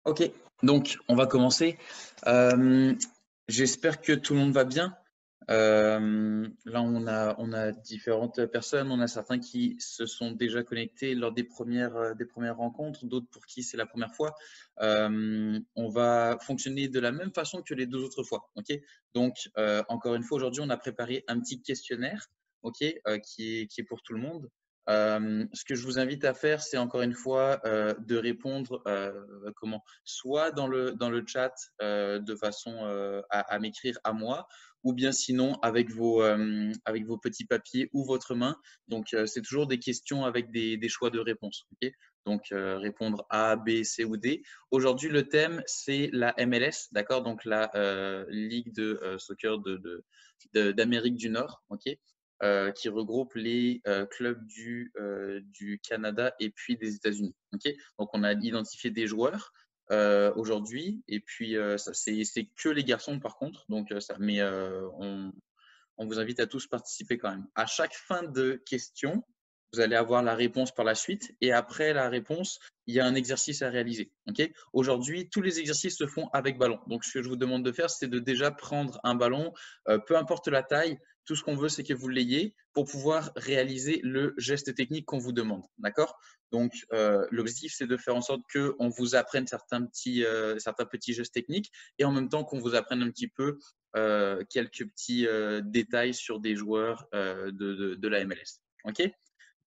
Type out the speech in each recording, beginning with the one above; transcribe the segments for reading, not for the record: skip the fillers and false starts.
Ok, donc on va commencer. J'espère que tout le monde va bien. Là, on a différentes personnes. On a certains qui se sont déjà connectés lors des premières rencontres, d'autres pour qui c'est la première fois. On va fonctionner de la même façon que les deux autres fois. Ok, donc encore une fois, aujourd'hui, on a préparé un petit questionnaire, ok, qui est pour tout le monde. Ce que je vous invite à faire, c'est encore une fois de répondre soit dans le chat de façon à m'écrire à moi, ou bien sinon avec vos petits papiers ou votre main. Donc, c'est toujours des questions avec des choix de réponse. Okay, donc, répondre A, B, C ou D. Aujourd'hui, le thème, c'est la MLS, d'accord? Donc, la Ligue de soccer d'Amérique du Nord. Ok, qui regroupe les clubs du Canada et puis des États-Unis. Okay, donc, on a identifié des joueurs aujourd'hui, et puis ça, c'est que les garçons par contre. Donc, mais on vous invite à tous participer quand même. À chaque fin de question, vous allez avoir la réponse par la suite, et après la réponse, il y a un exercice à réaliser. Okay, aujourd'hui, tous les exercices se font avec ballon. Donc, ce que je vous demande de faire, c'est de déjà prendre un ballon, peu importe la taille. Tout ce qu'on veut, c'est que vous l'ayez pour pouvoir réaliser le geste technique qu'on vous demande. D'accord? Donc, l'objectif, c'est de faire en sorte qu'on vous apprenne certains petits gestes techniques, et en même temps qu'on vous apprenne un petit peu quelques petits détails sur des joueurs de la MLS. Ok?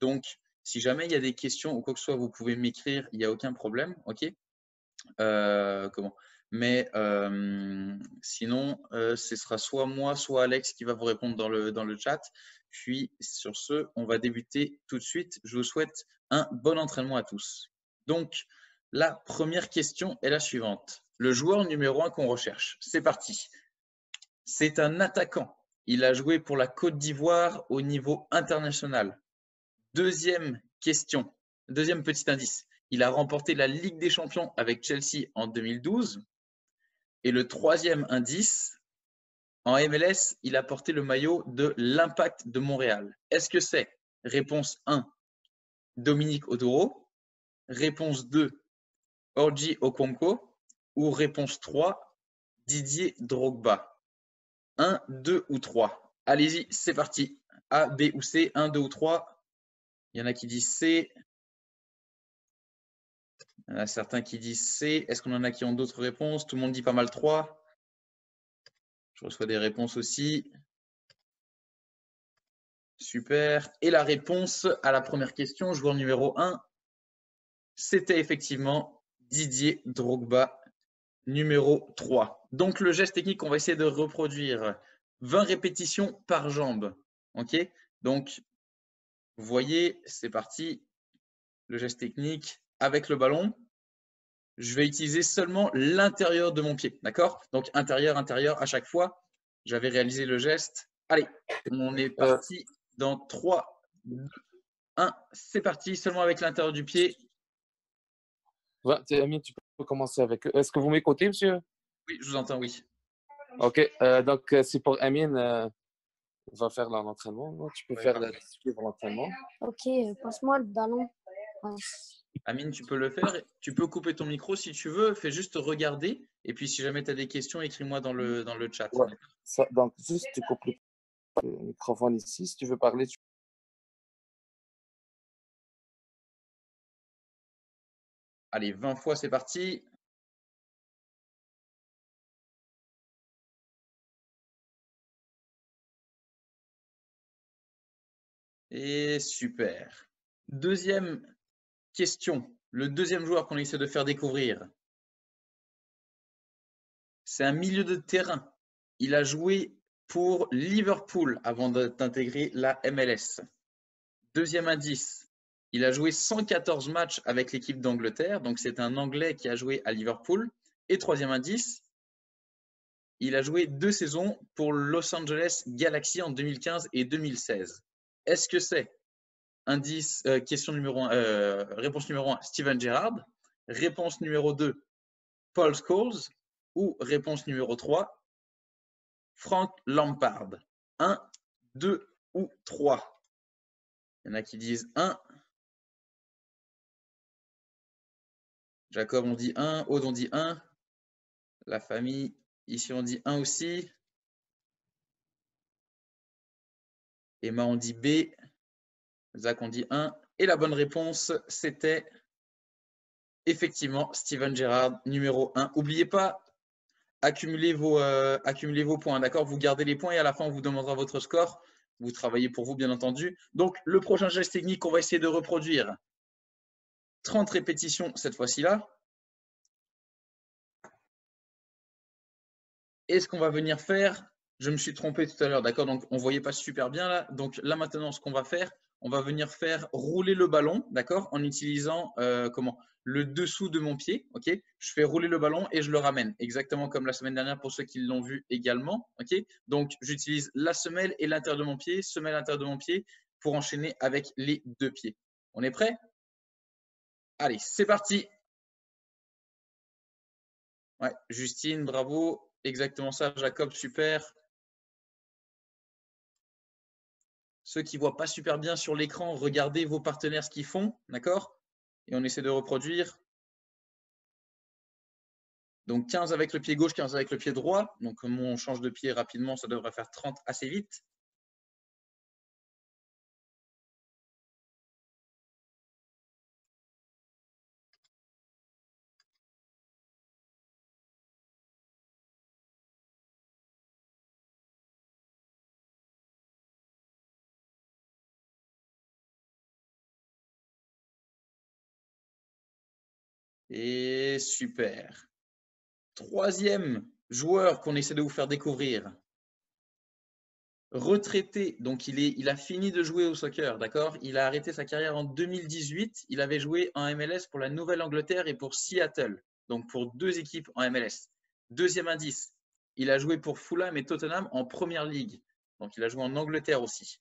Donc, si jamais il y a des questions ou quoi que ce soit, vous pouvez m'écrire, il n'y a aucun problème. Ok? Mais sinon, ce sera soit moi, soit Alex qui va vous répondre dans le chat. Puis, sur ce, on va débuter tout de suite. Je vous souhaite un bon entraînement à tous. Donc, la première question est la suivante. Le joueur numéro 1 qu'on recherche. C'est parti. C'est un attaquant. Il a joué pour la Côte d'Ivoire au niveau international. Deuxième question, deuxième petit indice. Il a remporté la Ligue des Champions avec Chelsea en 2012. Et le troisième indice, en MLS, il a porté le maillot de l'Impact de Montréal. Est-ce que c'est réponse 1, Dominique Oduro, réponse 2, Orji Okonkwo, ou réponse 3, Didier Drogba? 1, 2 ou 3? Allez-y, c'est parti. A, B ou C, 1, 2 ou 3? Il y en a qui disent C. Il y en a certains qui disent C. Est-ce qu'on en a qui ont d'autres réponses? Tout le monde dit pas mal 3. Je reçois des réponses aussi. Super. Et la réponse à la première question, joueur numéro 1, c'était effectivement Didier Drogba, numéro 3. Donc, le geste technique, on va essayer de reproduire 20 répétitions par jambe. OK? Donc, vous voyez, c'est parti. Le geste technique avec le ballon. Je vais utiliser seulement l'intérieur de mon pied. D'accord? Donc, intérieur, intérieur à chaque fois. J'avais réalisé le geste. Allez, on est parti dans 3, 2, 1. C'est parti, seulement avec l'intérieur du pied. Amine, tu peux commencer avec eux. Est-ce que vous m'écoutez, monsieur? Oui, je vous entends, oui. OK. Donc, c'est pour Amine. Va faire l'entraînement. Tu peux faire suivre l'entraînement. Ok, passe-moi le ballon. Amine, tu peux le faire. Tu peux couper ton micro si tu veux. Fais juste regarder. Et puis, si jamais tu as des questions, écris-moi dans le chat. Ouais. Donc, juste, tu coupes le microphone ici. Si tu veux parler, Allez, 20 fois, c'est parti. Et super. Deuxième question. Le deuxième joueur qu'on essaie de faire découvrir, c'est un milieu de terrain. Il a joué pour Liverpool avant d'intégrer la MLS. Deuxième indice, il a joué 114 matchs avec l'équipe d'Angleterre, donc c'est un Anglais qui a joué à Liverpool. Et troisième indice, il a joué 2 saisons pour Los Angeles Galaxy en 2015 et 2016. Est-ce que c'est réponse numéro 1, Steven Gerrard, réponse numéro 2, Paul Scholes, ou réponse numéro 3, Frank Lampard? 1, 2 ou 3? Il y en a qui disent 1. Jacob, on dit 1. Aude, on dit 1. La famille, ici, on dit 1 aussi. Emma, on dit B. Zach, on dit 1. Et la bonne réponse, c'était effectivement Steven Gerrard, numéro 1. N'oubliez pas, accumulez vos points, d'accord? Vous gardez les points et à la fin, on vous demandera votre score. Vous travaillez pour vous, bien entendu. Donc, le prochain geste technique qu'on va essayer de reproduire. 30 répétitions cette fois-ci là. Et ce qu'on va venir faire, je me suis trompé tout à l'heure, d'accord? Donc, on ne voyait pas super bien là. Donc, là maintenant, ce qu'on va faire, on va venir faire rouler le ballon, d'accord? En utilisant le dessous de mon pied, ok? Je fais rouler le ballon et je le ramène, exactement comme la semaine dernière pour ceux qui l'ont vu également, ok? Donc, j'utilise la semelle et l'intérieur de mon pied, semelle intérieure de mon pied pour enchaîner avec les deux pieds. On est prêt? Allez, c'est parti. Ouais, Justine, bravo. Exactement ça, Jacob, super. Ceux qui ne voient pas super bien sur l'écran, regardez vos partenaires ce qu'ils font, d'accord? Et on essaie de reproduire. Donc 15 avec le pied gauche, 15 avec le pied droit. Donc comme on change de pied rapidement, ça devrait faire 30 assez vite. Et super. Troisième joueur qu'on essaie de vous faire découvrir. Retraité, donc il a fini de jouer au soccer, d'accord? Il a arrêté sa carrière en 2018. Il avait joué en MLS pour la Nouvelle-Angleterre et pour Seattle, donc pour deux équipes en MLS. Deuxième indice, il a joué pour Fulham et Tottenham en Première Ligue. Donc il a joué en Angleterre aussi.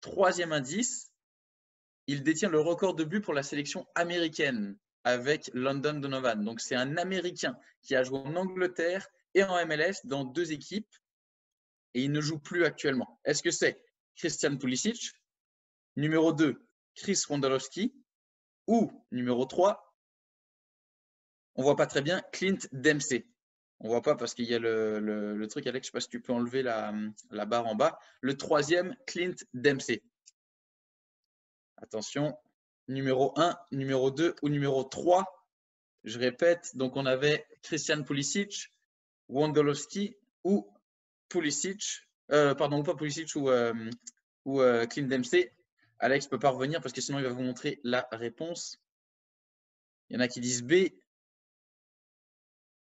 Troisième indice, il détient le record de buts pour la sélection américaine avec London Donovan. Donc c'est un Américain qui a joué en Angleterre et en MLS dans deux équipes. Et il ne joue plus actuellement. Est-ce que c'est Christian Pulisic, numéro 2, Chris Wondolowski, ou numéro 3, on ne voit pas très bien, Clint Dempsey. On ne voit pas parce qu'il y a le truc, Alex, je ne sais pas si tu peux enlever la barre en bas. Le troisième, Clint Dempsey. Attention, numéro 1, numéro 2 ou numéro 3. Je répète, donc on avait Christian Pulisic, Wondolowski ou Pulisic. Pardon, pas Pulisic ou Clint Dempsey. Alex ne peut pas revenir parce que sinon il va vous montrer la réponse. Il y en a qui disent B. Il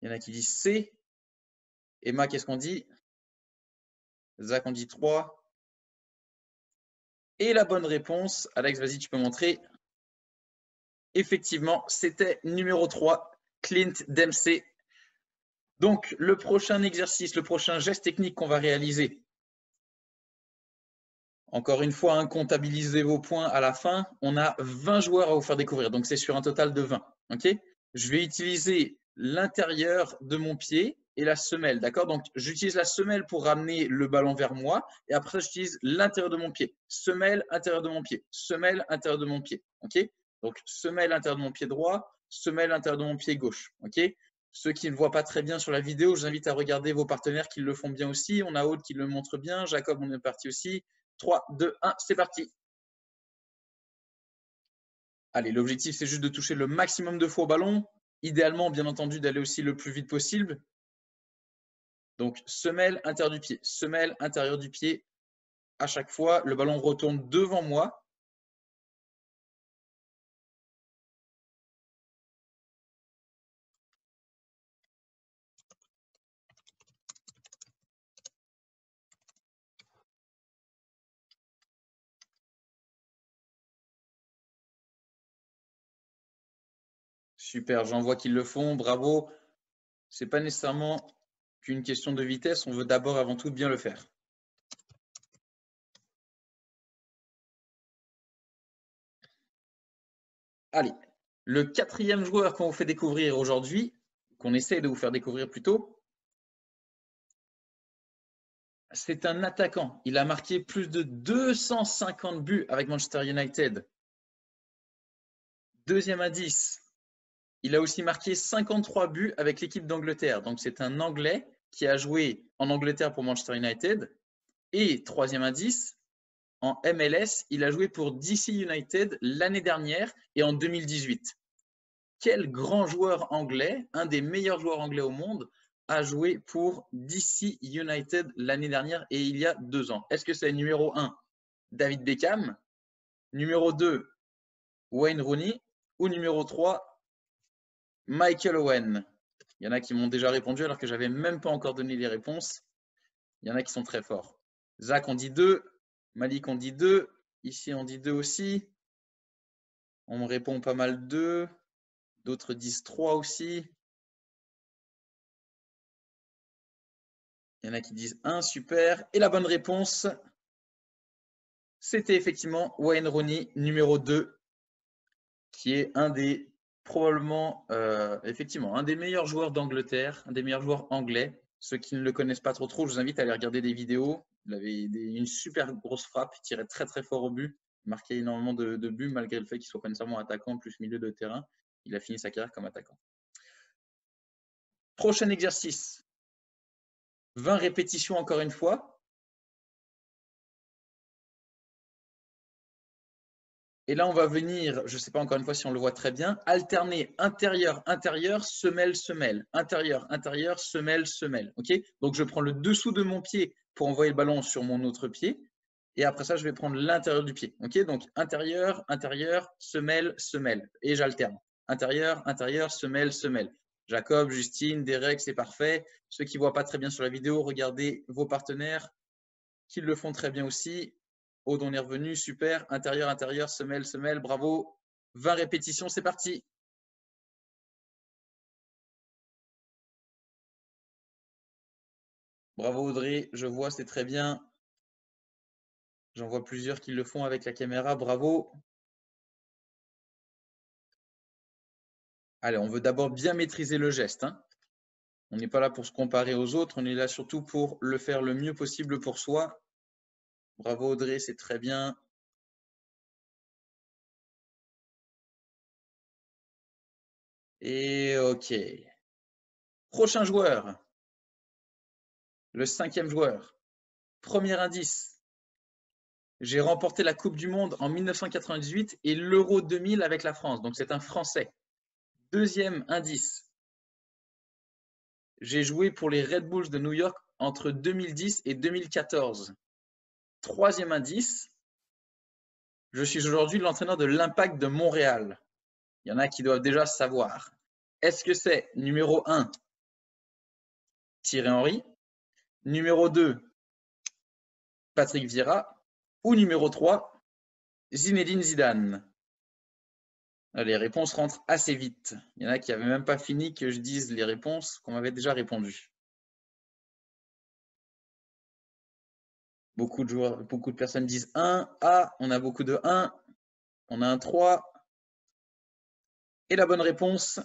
y en a qui disent C. Emma, qu'est-ce qu'on dit? Zach, on dit 3. Et la bonne réponse, Alex, vas-y, tu peux montrer. Effectivement, c'était numéro 3, Clint Dempsey. Donc, le prochain exercice, le prochain geste technique qu'on va réaliser. Encore une fois, hein, comptabilisez vos points à la fin. On a 20 joueurs à vous faire découvrir, donc c'est sur un total de 20. Okay, je vais utiliser l'intérieur de mon pied et la semelle. D'accord? Donc, j'utilise la semelle pour ramener le ballon vers moi et après, j'utilise l'intérieur de mon pied. Semelle, intérieur de mon pied. Semelle, intérieur de mon pied. Okay, donc, semelle, intérieur de mon pied droit. Semelle, intérieur de mon pied gauche. Okay, ceux qui ne voient pas très bien sur la vidéo, je vous invite à regarder vos partenaires qui le font bien aussi. On a Aude qui le montre bien. Jacob, on est parti aussi. 3, 2, 1, c'est parti. Allez, l'objectif, c'est juste de toucher le maximum de fois au ballon. Idéalement, bien entendu, d'aller aussi le plus vite possible. Donc, semelle intérieur du pied, semelle intérieur du pied. À chaque fois, le ballon retourne devant moi. Super, j'en vois qu'ils le font, bravo. Ce n'est pas nécessairement qu'une question de vitesse, on veut d'abord avant tout bien le faire. Allez, le quatrième joueur qu'on vous fait découvrir aujourd'hui, qu'on essaie de vous faire découvrir plutôt, c'est un attaquant. Il a marqué plus de 250 buts avec Manchester United. Deuxième indice, il a aussi marqué 53 buts avec l'équipe d'Angleterre. Donc, c'est un Anglais qui a joué en Angleterre pour Manchester United. Et troisième indice, en MLS, il a joué pour DC United l'année dernière et en 2018. Quel grand joueur anglais, un des meilleurs joueurs anglais au monde, a joué pour DC United l'année dernière et il y a 2 ans? Est-ce que c'est numéro 1, David Beckham, numéro 2, Wayne Rooney ou numéro 3, Michael Owen? Il y en a qui m'ont déjà répondu alors que je n'avais même pas encore donné les réponses. Il y en a qui sont très forts. Zach, on dit 2. Malik, on dit 2. Ici, on dit 2 aussi. On me répond pas mal 2. D'autres disent 3 aussi. Il y en a qui disent 1, super. Et la bonne réponse, c'était effectivement Wayne Rooney, numéro 2, qui est un des, probablement, effectivement, un des meilleurs joueurs d'Angleterre, un des meilleurs joueurs anglais. Ceux qui ne le connaissent pas trop, je vous invite à aller regarder des vidéos. Il avait une super grosse frappe, il tirait très très fort au but, il marquait énormément de buts malgré le fait qu'il soit pas nécessairement attaquant, plus milieu de terrain. Il a fini sa carrière comme attaquant. Prochain exercice. 20 répétitions encore une fois. Et là, on va venir, je ne sais pas encore une fois si on le voit très bien, alterner intérieur, intérieur, semelle, semelle. Intérieur, intérieur, semelle, semelle. Okay, donc, je prends le dessous de mon pied pour envoyer le ballon sur mon autre pied. Et après ça, je vais prendre l'intérieur du pied. Okay, donc, intérieur, intérieur, semelle, semelle. Et j'alterne. Intérieur, intérieur, semelle, semelle. Jacob, Justine, Derek, c'est parfait. Ceux qui ne voient pas très bien sur la vidéo, regardez vos partenaires qui le font très bien aussi. Aude, on est revenu, super. Intérieur, intérieur, semelle, semelle, bravo. 20 répétitions, c'est parti. Bravo Audrey, je vois, c'est très bien. J'en vois plusieurs qui le font avec la caméra, bravo. Allez, on veut d'abord bien maîtriser le geste. Hein. On n'est pas là pour se comparer aux autres, on est là surtout pour le faire le mieux possible pour soi. Bravo Audrey, c'est très bien. Et ok. Prochain joueur. Le 5e joueur. Premier indice. J'ai remporté la Coupe du Monde en 1998 et l'Euro 2000 avec la France. Donc, c'est un Français. Deuxième indice. J'ai joué pour les Red Bulls de New York entre 2010 et 2014. Troisième indice. Je suis aujourd'hui l'entraîneur de l'Impact de Montréal. Il y en a qui doivent déjà savoir. Est-ce que c'est numéro 1, Thierry Henry, numéro 2, Patrick Vieira ou numéro 3, Zinedine Zidane? Les réponses rentrent assez vite. Il y en a qui n'avaient même pas fini que je dise les réponses qu'on m'avait déjà répondu. Beaucoup de personnes disent 1. Ah, on a beaucoup de 1. On a un 3. Et la bonne réponse,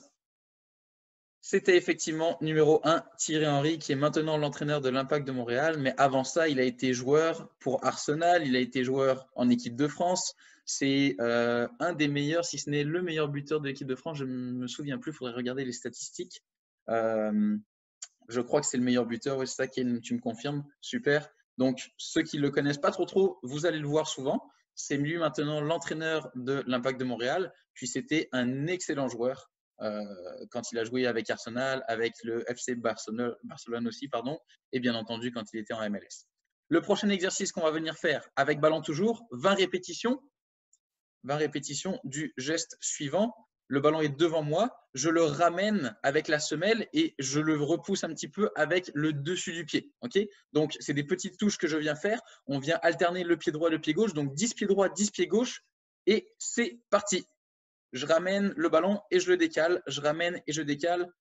c'était effectivement numéro 1, Thierry Henry, qui est maintenant l'entraîneur de l'Impact de Montréal. Mais avant ça, il a été joueur pour Arsenal, il a été joueur en équipe de France. C'est un des meilleurs, si ce n'est le meilleur buteur de l'équipe de France. Je ne me souviens plus, il faudrait regarder les statistiques. Je crois que c'est le meilleur buteur, ouais, c'est ça qui tu me confirmes. Super. Donc, ceux qui ne le connaissent pas trop, vous allez le voir souvent. C'est lui maintenant l'entraîneur de l'Impact de Montréal. Puis c'était un excellent joueur quand il a joué avec Arsenal, avec le FC Barcelone aussi, pardon, et bien entendu quand il était en MLS. Le prochain exercice qu'on va venir faire avec ballon toujours, 20 répétitions. 20 répétitions du geste suivant. Le ballon est devant moi, je le ramène avec la semelle et je le repousse un petit peu avec le dessus du pied. Okay, donc, c'est des petites touches que je viens faire. On vient alterner le pied droit et le pied gauche. Donc, 10 pieds droits, 10 pieds gauche. Et c'est parti. Je ramène le ballon et je le décale. Je ramène et je décale.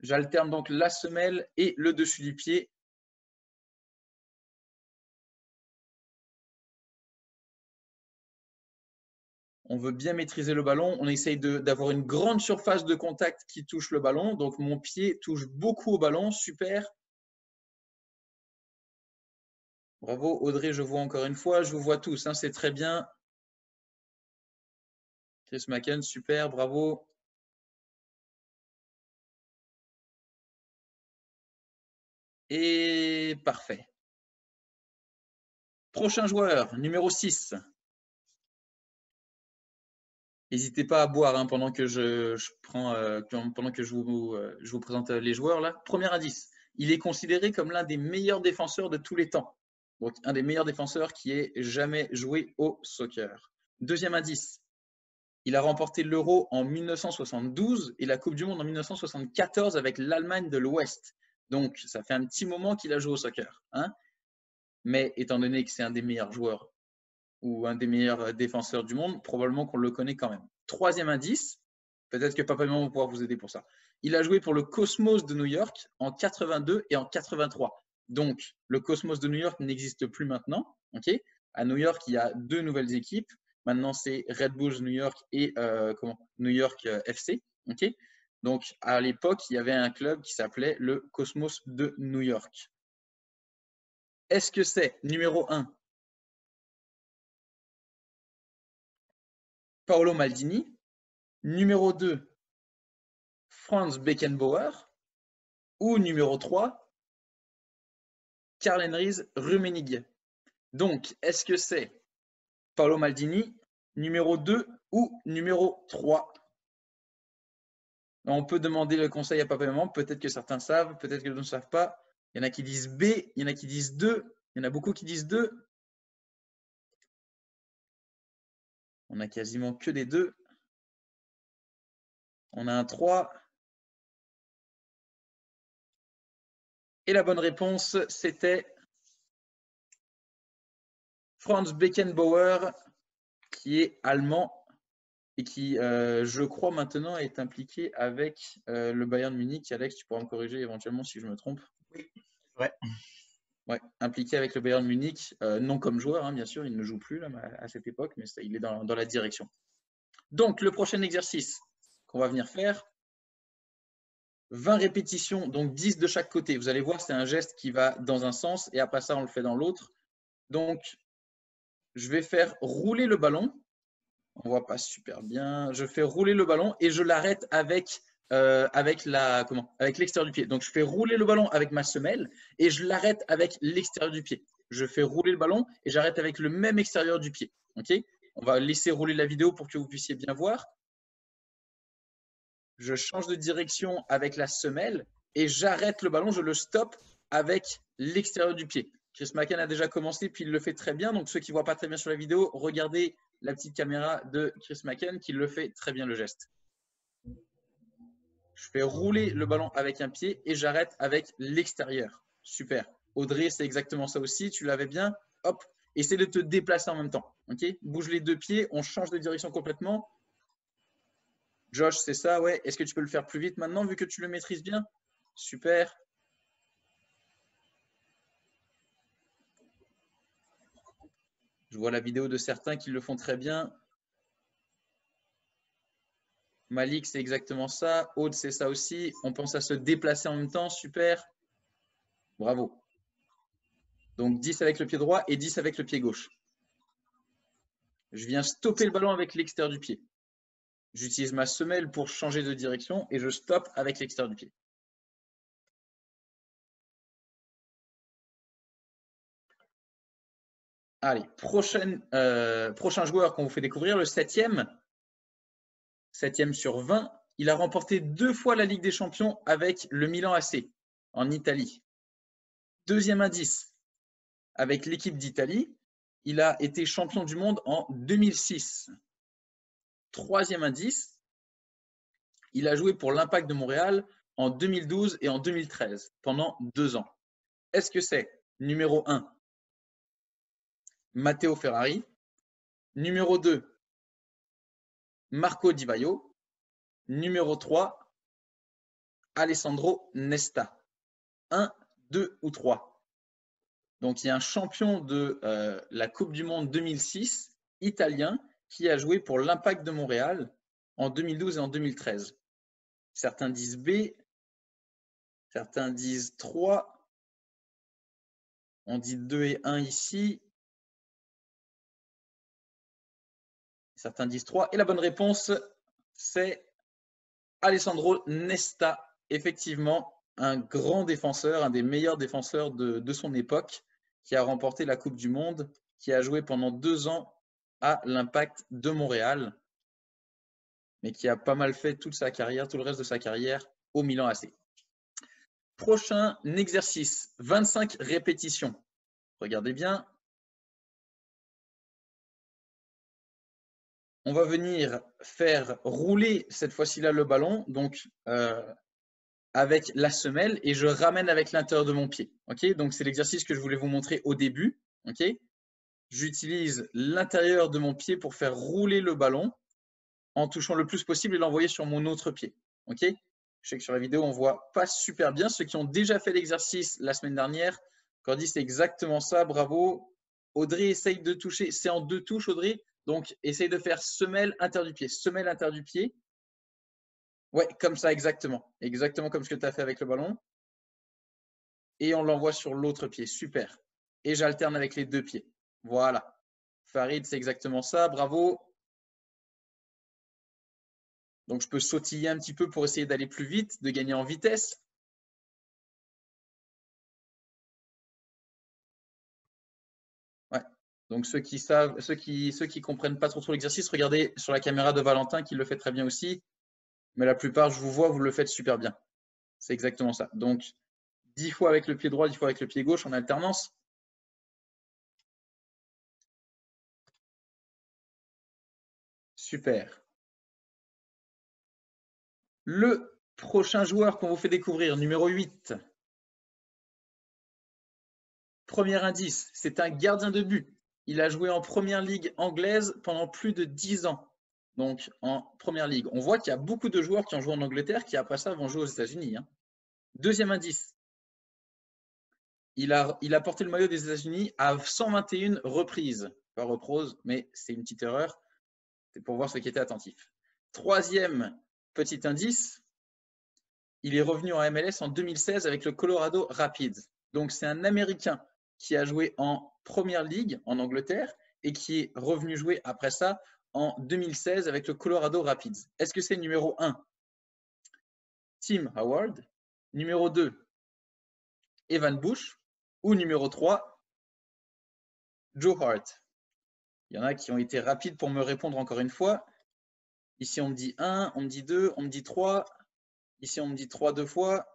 J'alterne donc la semelle et le dessus du pied. On veut bien maîtriser le ballon. On essaye d'avoir une grande surface de contact qui touche le ballon. Donc, mon pied touche beaucoup au ballon. Super. Bravo, Audrey, je vois encore une fois. Je vous vois tous, hein, c'est très bien. Chris Macken, super, bravo. Et parfait. Prochain joueur, numéro 6. N'hésitez pas à boire hein, pendant que pendant que je vous présente les joueurs là. Premier indice, il est considéré comme l'un des meilleurs défenseurs de tous les temps. Donc un des meilleurs défenseurs qui ait jamais joué au soccer. Deuxième indice, il a remporté l'Euro en 1972 et la Coupe du Monde en 1974 avec l'Allemagne de l'Ouest. Donc ça fait un petit moment qu'il a joué au soccer. Hein, mais étant donné que c'est un des meilleurs joueurs ou un des meilleurs défenseurs du monde, probablement qu'on le connaît quand même. Troisième indice, peut-être que Papa et Maman vont pouvoir vous aider pour ça. Il a joué pour le Cosmos de New York en 82 et en 83. Donc, le Cosmos de New York n'existe plus maintenant. Okay, à New York, il y a 2 nouvelles équipes. Maintenant, c'est Red Bulls New York et New York FC. Okay, donc, à l'époque, il y avait un club qui s'appelait le Cosmos de New York. Est-ce que c'est numéro 1 Paolo Maldini, numéro 2 Franz Beckenbauer ou numéro 3 Karl-Heinrich Rummenigge. Donc, est-ce que c'est Paolo Maldini, numéro 2 ou numéro 3? On peut demander le conseil à papa et maman, peut-être que certains savent, peut-être que d'autres ne savent pas. Il y en a qui disent B, il y en a qui disent 2, il y en a beaucoup qui disent 2. On a quasiment que des 2. On a un 3. Et la bonne réponse, c'était Franz Beckenbauer, qui est allemand et qui, je crois, maintenant est impliqué avec le Bayern Munich. Alex, tu pourras me corriger éventuellement si je me trompe. Oui, ouais. Ouais, impliqué avec le Bayern Munich, non comme joueur, hein, bien sûr, il ne joue plus là, à cette époque, mais il est dans la direction. Donc, le prochain exercice qu'on va venir faire, 20 répétitions, donc 10 de chaque côté. Vous allez voir, c'est un geste qui va dans un sens et après ça, on le fait dans l'autre. Donc, je vais faire rouler le ballon. On ne voit pas super bien. Je fais rouler le ballon et je l'arrête avec l'extérieur du pied. Donc, je fais rouler le ballon avec ma semelle et je l'arrête avec l'extérieur du pied. Je fais rouler le ballon et j'arrête avec le même extérieur du pied. Okay, on va laisser rouler la vidéo pour que vous puissiez bien voir. Je change de direction avec la semelle et j'arrête le ballon, je le stoppe avec l'extérieur du pied. Chris McCann a déjà commencé, puis il le fait très bien. Donc, ceux qui ne voient pas très bien sur la vidéo, regardez la petite caméra de Chris McCann qui le fait très bien le geste. Je fais rouler le ballon avec un pied et j'arrête avec l'extérieur. Super. Audrey, c'est exactement ça aussi. Tu l'avais bien. Hop. Essaie de te déplacer en même temps. Okay, bouge les 2 pieds. On change de direction complètement. Josh, c'est ça, ouais. Est-ce que tu peux le faire plus vite maintenant vu que tu le maîtrises bien? Super. Je vois la vidéo de certains qui le font très bien. Malik, c'est exactement ça. Aude, c'est ça aussi. On pense à se déplacer en même temps. Super. Bravo. Donc 10 avec le pied droit et 10 avec le pied gauche. Je viens stopper le ballon avec l'extérieur du pied. J'utilise ma semelle pour changer de direction et je stoppe avec l'extérieur du pied. Allez, prochain joueur qu'on vous fait découvrir, le 7e. 7e sur 20. Il a remporté 2 fois la Ligue des Champions avec le Milan AC en Italie. Deuxième indice, avec l'équipe d'Italie, il a été champion du monde en 2006. Troisième indice, il a joué pour l'Impact de Montréal en 2012 et en 2013, pendant 2 ans. Est-ce que c'est numéro 1, Matteo Ferrari, numéro 2, Marco Di Vaio, numéro 3, Alessandro Nesta? 1, 2 ou 3? Donc, il y a un champion de la Coupe du Monde 2006, italien, qui a joué pour l'Impact de Montréal en 2012 et en 2013. Certains disent B, certains disent 3. On dit 2 et 1 ici. Certains disent 3. Et la bonne réponse, c'est Alessandro Nesta. Effectivement, un grand défenseur, un des meilleurs défenseurs de son époque, qui a remporté la Coupe du Monde, qui a joué pendant 2 ans à l'Impact de Montréal, mais qui a pas mal fait toute sa carrière, tout le reste de sa carrière au Milan AC. Prochain exercice, 25 répétitions. Regardez bien. On va venir faire rouler cette fois-ci là le ballon, donc avec la semelle, et je ramène avec l'intérieur de mon pied. Okay, donc c'est l'exercice que je voulais vous montrer au début. Okay, j'utilise l'intérieur de mon pied pour faire rouler le ballon en touchant le plus possible et l'envoyer sur mon autre pied. Okay, je sais que sur la vidéo, on ne voit pas super bien. Ceux qui ont déjà fait l'exercice la semaine dernière, Cordy, c'est exactement ça. Bravo. Audrey, essaye de toucher. C'est en 2 touches, Audrey. Donc, essaye de faire semelle, intérieur du pied. Semelle, intérieur du pied. Ouais, comme ça, exactement. Exactement comme ce que tu as fait avec le ballon. Et on l'envoie sur l'autre pied. Super. Et j'alterne avec les 2 pieds. Voilà. Farid, c'est exactement ça. Bravo. Donc, je peux sautiller un petit peu pour essayer d'aller plus vite, de gagner en vitesse. Ouais. Donc, ceux qui savent, ceux qui comprennent pas trop l'exercice, regardez sur la caméra de Valentin qui le fait très bien aussi. Mais la plupart, je vous vois, vous le faites super bien. C'est exactement ça. Donc, 10 fois avec le pied droit, 10 fois avec le pied gauche en alternance. Super. Le prochain joueur qu'on vous fait découvrir, numéro 8. Premier indice, c'est un gardien de but. Il a joué en première ligue anglaise pendant plus de 10 ans. Donc, en première ligue. On voit qu'il y a beaucoup de joueurs qui ont joué en Angleterre qui, après ça, vont jouer aux États-Unis. Hein. Deuxième indice, il a porté le maillot des États-Unis à 121 reprises. Pas reprose, mais c'est une petite erreur. C'est pour voir ceux qui étaient attentifs. Troisième petit indice, il est revenu en MLS en 2016 avec le Colorado Rapids. Donc, c'est un Américain qui a joué en Première Ligue en Angleterre et qui est revenu jouer après ça en 2016 avec le Colorado Rapids. Est-ce que c'est numéro 1, Tim Howard, numéro 2, Evan Bush ou numéro 3, Joe Hart? Il y en a qui ont été rapides pour me répondre encore une fois. Ici, on me dit 1, on me dit 2, on me dit 3. Ici, on me dit 3 2 fois.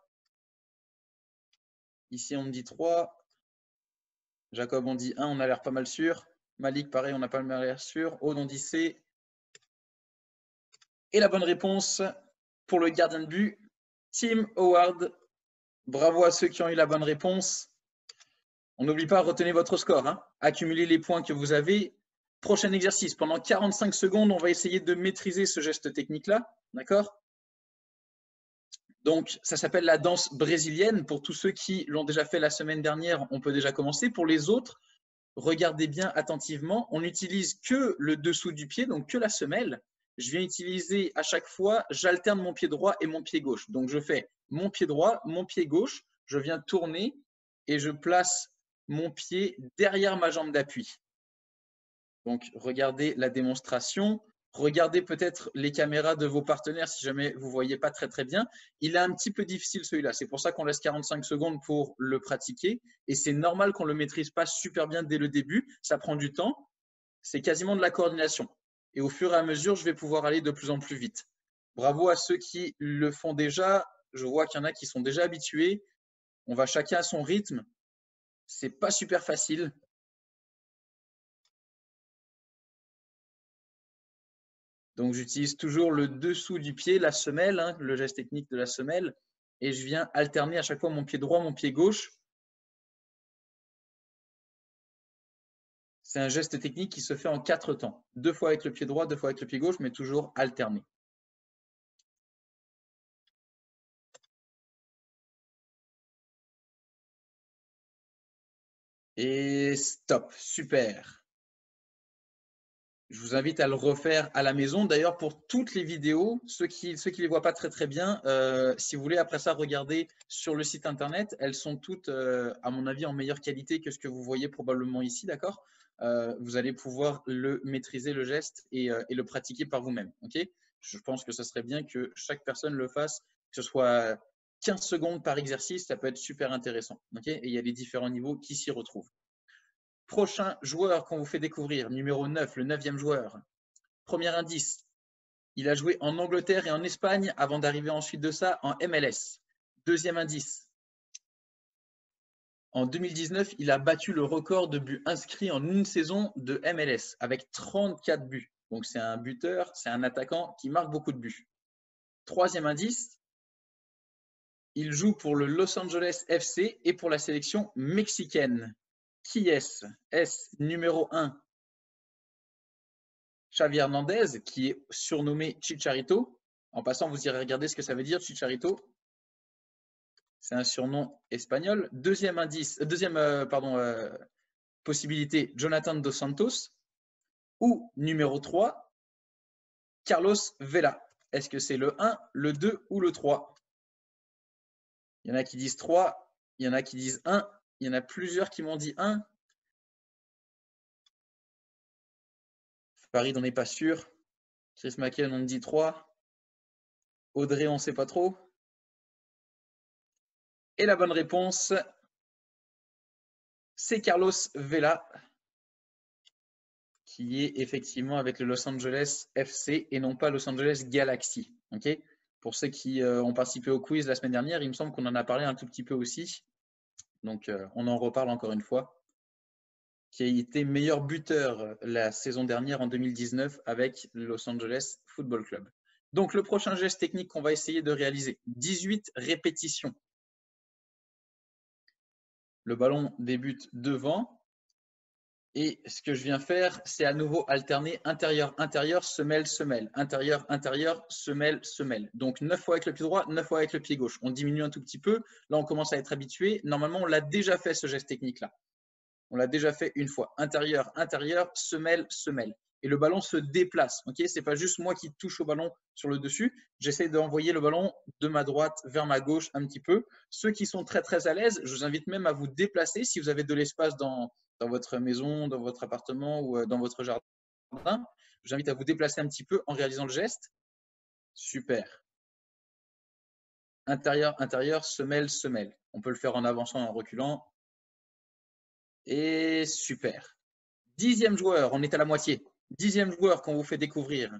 Ici, on me dit 3. Jacob, on dit 1, on a l'air pas mal sûr. Malik, pareil, on n'a pas l'air sûr. Aude, on dit C. Et la bonne réponse pour le gardien de but, Tim Howard. Bravo à ceux qui ont eu la bonne réponse. On n'oublie pas, retenez votre score. Hein. Accumulez les points que vous avez. Prochain exercice. Pendant 45 secondes, on va essayer de maîtriser ce geste technique-là. D'accord ? Donc, ça s'appelle la danse brésilienne. Pour tous ceux qui l'ont déjà fait la semaine dernière, on peut déjà commencer. Pour les autres, regardez bien attentivement. On n'utilise que le dessous du pied, donc que la semelle. Je viens utiliser à chaque fois, j'alterne mon pied droit et mon pied gauche. Donc, je fais mon pied droit, mon pied gauche. Je viens tourner et je place mon pied derrière ma jambe d'appui. Donc, regardez la démonstration. Regardez peut-être les caméras de vos partenaires si jamais vous ne voyez pas très bien. Il est un petit peu difficile celui-là. C'est pour ça qu'on laisse 45 secondes pour le pratiquer. Et c'est normal qu'on ne le maîtrise pas super bien dès le début. Ça prend du temps. C'est quasiment de la coordination. Et au fur et à mesure, je vais pouvoir aller de plus en plus vite. Bravo à ceux qui le font déjà. Je vois qu'il y en a qui sont déjà habitués. On va chacun à son rythme. C'est pas super facile. Donc, j'utilise toujours le dessous du pied, la semelle, hein, le geste technique de la semelle, et je viens alterner à chaque fois mon pied droit, mon pied gauche. C'est un geste technique qui se fait en 4 temps. 2 fois avec le pied droit, 2 fois avec le pied gauche, mais toujours alterné. Et stop, super. Je vous invite à le refaire à la maison. D'ailleurs, pour toutes les vidéos, ceux qui les voient pas très bien, si vous voulez après ça regarder sur le site internet, elles sont toutes, à mon avis, en meilleure qualité que ce que vous voyez probablement ici, d'accord ? Vous allez pouvoir le maîtriser le geste et le pratiquer par vous-même. Ok ? Je pense que ce serait bien que chaque personne le fasse, que ce soit 15 secondes par exercice, ça peut être super intéressant. Okay, et il y a les différents niveaux qui s'y retrouvent. Prochain joueur qu'on vous fait découvrir, numéro 9, le 9e joueur. Premier indice, il a joué en Angleterre et en Espagne avant d'arriver ensuite de ça en MLS. Deuxième indice, en 2019, il a battu le record de buts inscrits en une saison de MLS avec 34 buts. Donc c'est un buteur, c'est un attaquant qui marque beaucoup de buts. Troisième indice, il joue pour le Los Angeles FC et pour la sélection mexicaine. Qui est-ce? Est-ce numéro 1, Xavi Hernandez, qui est surnommé Chicharito? En passant, vous irez regarder ce que ça veut dire, Chicharito. C'est un surnom espagnol. Deuxième possibilité, Jonathan Dos Santos. Ou numéro 3, Carlos Vela. Est-ce que c'est le 1, le 2 ou le 3? Il y en a qui disent 3, il y en a qui disent 1, il y en a plusieurs qui m'ont dit 1. Farid, on n'est pas sûr. Chris McKellen, on dit 3. Audrey, on ne sait pas trop. Et la bonne réponse, c'est Carlos Vela, qui est effectivement avec le Los Angeles FC et non pas Los Angeles Galaxy. Okay, pour ceux qui ont participé au quiz la semaine dernière, il me semble qu'on en a parlé un tout petit peu aussi. Donc, on en reparle encore une fois. Qui a été meilleur buteur la saison dernière en 2019 avec Los Angeles Football Club. Donc, le prochain geste technique qu'on va essayer de réaliser, 18 répétitions. Le ballon débute devant. Et ce que je viens faire, c'est à nouveau alterner intérieur-intérieur, semelle-semelle. Intérieur-intérieur, semelle-semelle. Donc 9 fois avec le pied droit, 9 fois avec le pied gauche. On diminue un tout petit peu. Là, on commence à être habitué. Normalement, on l'a déjà fait, ce geste technique-là. On l'a déjà fait une fois. Intérieur-intérieur, semelle-semelle. Et le ballon se déplace. Ce n'est pas juste moi qui touche au ballon sur le dessus. J'essaie d'envoyer le ballon de ma droite vers ma gauche un petit peu. Ceux qui sont très, très à l'aise, je vous invite même à vous déplacer si vous avez de l'espace dans votre maison, dans votre appartement ou dans votre jardin. Je vous invite à vous déplacer un petit peu en réalisant le geste. Super. Intérieur, intérieur, semelle, semelle. On peut le faire en avançant et en reculant. Et super. 10e joueur, on est à la moitié. 10e joueur qu'on vous fait découvrir.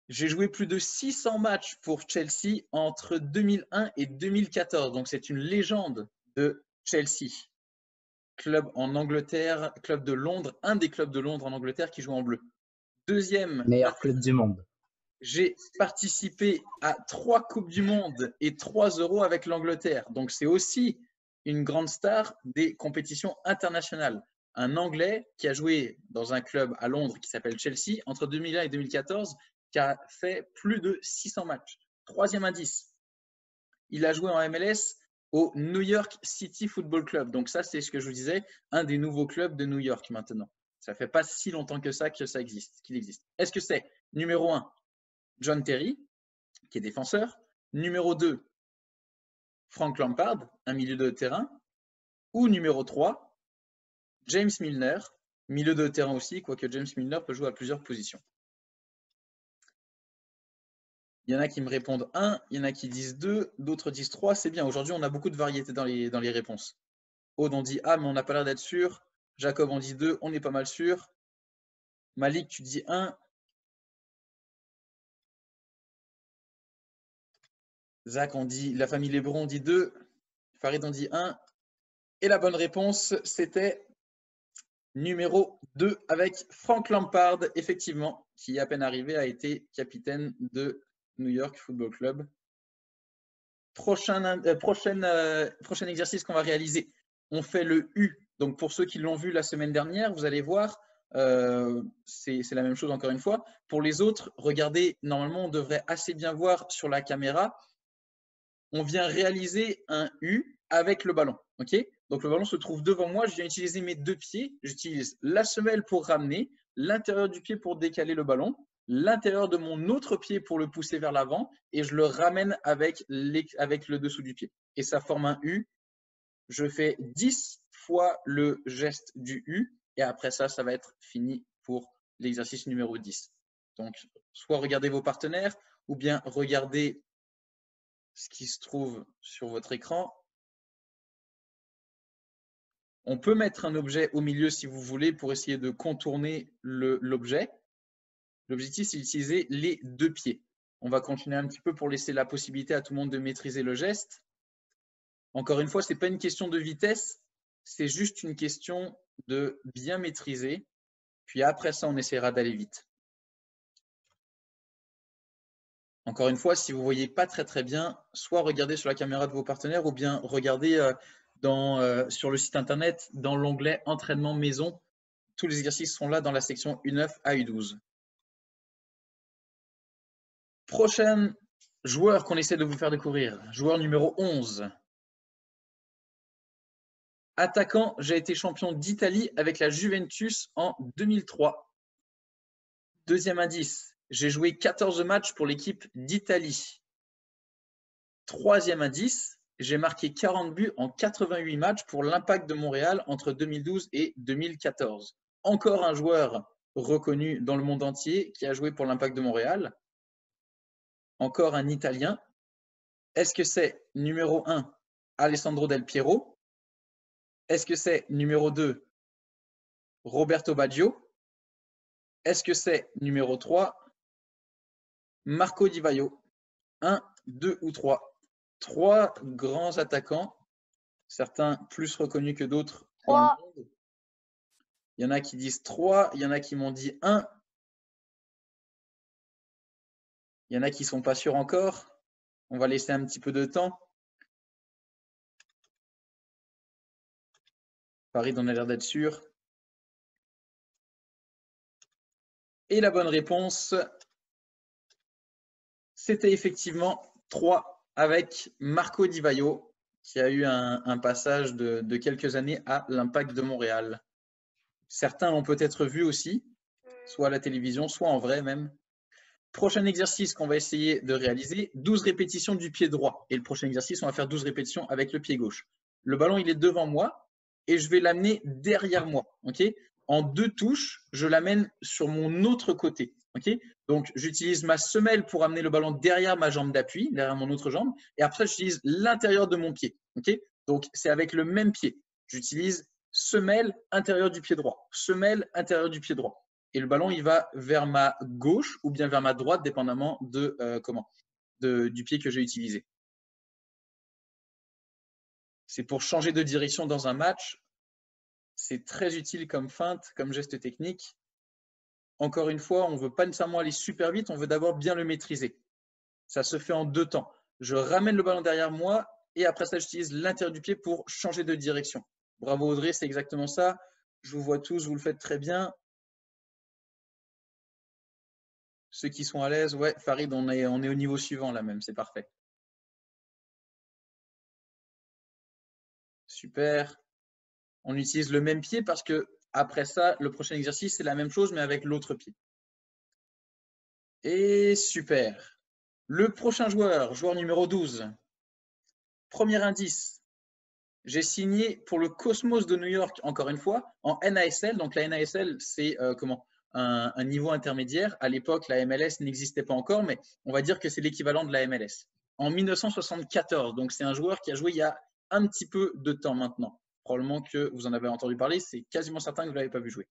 J'ai joué plus de 600 matchs pour Chelsea entre 2001 et 2014. Donc, c'est une légende de Chelsea. Club en Angleterre, club de Londres, un des clubs de Londres en Angleterre qui joue en bleu. Deuxième. Meilleur club du monde. J'ai participé à 3 Coupes du Monde et 3 Euros avec l'Angleterre. Donc, c'est aussi une grande star des compétitions internationales. Un Anglais qui a joué dans un club à Londres qui s'appelle Chelsea entre 2001 et 2014, qui a fait plus de 600 matchs. Troisième indice, il a joué en MLS au New York City Football Club. Donc ça, c'est ce que je vous disais, un des nouveaux clubs de New York maintenant. Ça ne fait pas si longtemps que ça existe, qu'il existe. Est-ce que c'est numéro 1, John Terry, qui est défenseur. Numéro 2, Frank Lampard, un milieu de terrain. Ou numéro 3, James Milner, milieu de terrain aussi, quoique James Milner peut jouer à plusieurs positions. Il y en a qui me répondent 1, il y en a qui disent 2, d'autres disent 3. C'est bien, aujourd'hui on a beaucoup de variété dans les réponses. Aude, on dit A, mais on n'a pas l'air d'être sûr. Jacob, on dit 2, on est pas mal sûr. Malik, tu dis 1. Zach, on dit, la famille Lebron, on dit 2. Farid, on dit 1. Et la bonne réponse, c'était numéro 2 avec Frank Lampard, effectivement, qui à peine arrivé a été capitaine de New York Football Club. Prochain exercice qu'on va réaliser, on fait le U. Donc pour ceux qui l'ont vu la semaine dernière, vous allez voir, c'est la même chose encore une fois. Pour les autres, regardez, normalement on devrait assez bien voir sur la caméra. On vient réaliser un U avec le ballon. Okay, donc le ballon se trouve devant moi, je viens utiliser mes 2 pieds, j'utilise la semelle pour ramener, l'intérieur du pied pour décaler le ballon, l'intérieur de mon autre pied pour le pousser vers l'avant et je le ramène avec le dessous du pied. Et ça forme un U. Je fais 10 fois le geste du U et après ça, ça va être fini pour l'exercice numéro 10. Donc, soit regardez vos partenaires ou bien regardez ce qui se trouve sur votre écran. On peut mettre un objet au milieu si vous voulez pour essayer de contourner l'objet. L'objectif, c'est d'utiliser les deux pieds. On va continuer un petit peu pour laisser la possibilité à tout le monde de maîtriser le geste. Encore une fois, ce n'est pas une question de vitesse, c'est juste une question de bien maîtriser. Puis après ça, on essaiera d'aller vite. Encore une fois, si vous ne voyez pas très bien, soit regardez sur la caméra de vos partenaires ou bien regardez sur le site internet dans l'onglet entraînement maison. Tous les exercices sont là dans la section U9 à U12. Prochain joueur qu'on essaie de vous faire découvrir, joueur numéro 11. Attaquant, j'ai été champion d'Italie avec la Juventus en 2003. Deuxième indice, j'ai joué 14 matchs pour l'équipe d'Italie. Troisième indice, j'ai marqué 40 buts en 88 matchs pour l'Impact de Montréal entre 2012 et 2014. Encore un joueur reconnu dans le monde entier qui a joué pour l'Impact de Montréal. Encore un Italien. Est-ce que c'est numéro 1, Alessandro Del Piero? Est-ce que c'est numéro 2, Roberto Baggio? Est-ce que c'est numéro 3, Marco Di Vaio? 1, 2 ou 3? 3 grands attaquants, certains plus reconnus que d'autres dans le monde. Il y en a qui disent 3, il y en a qui m'ont dit 1. Il y en a qui ne sont pas sûrs encore. On va laisser un petit peu de temps. Farid, on a l'air d'être sûr. Et la bonne réponse, c'était effectivement 3 avec Marco Di Vaio, qui a eu un passage de quelques années à l'Impact de Montréal. Certains l'ont peut-être vu aussi, soit à la télévision, soit en vrai même. Prochain exercice qu'on va essayer de réaliser, 12 répétitions du pied droit. Et le prochain exercice, on va faire 12 répétitions avec le pied gauche. Le ballon, il est devant moi et je vais l'amener derrière moi. Okay, en 2 touches, je l'amène sur mon autre côté. Okay, donc, j'utilise ma semelle pour amener le ballon derrière ma jambe d'appui, derrière mon autre jambe. Et après, j'utilise l'intérieur de mon pied. Okay, donc, c'est avec le même pied. J'utilise semelle intérieure du pied droit, semelle intérieure du pied droit. Et le ballon, il va vers ma gauche ou bien vers ma droite, dépendamment du pied que j'ai utilisé. C'est pour changer de direction dans un match. C'est très utile comme feinte, comme geste technique. Encore une fois, on ne veut pas nécessairement aller super vite, on veut d'abord bien le maîtriser. Ça se fait en 2 temps. Je ramène le ballon derrière moi et après ça, j'utilise l'intérieur du pied pour changer de direction. Bravo Audrey, c'est exactement ça. Je vous vois tous, vous le faites très bien. Ceux qui sont à l'aise, ouais, Farid, on est au niveau suivant là même, c'est parfait. Super. On utilise le même pied parce que après ça, le prochain exercice, c'est la même chose, mais avec l'autre pied. Et super. Le prochain joueur, joueur numéro 12. Premier indice, j'ai signé pour le Cosmos de New York, encore une fois, en NASL. Donc la NASL, c'est un niveau intermédiaire. À l'époque, la MLS n'existait pas encore, mais on va dire que c'est l'équivalent de la MLS. En 1974, donc c'est un joueur qui a joué il y a un petit peu de temps maintenant. Probablement que vous en avez entendu parler, c'est quasiment certain que vous ne l'avez pas vu jouer.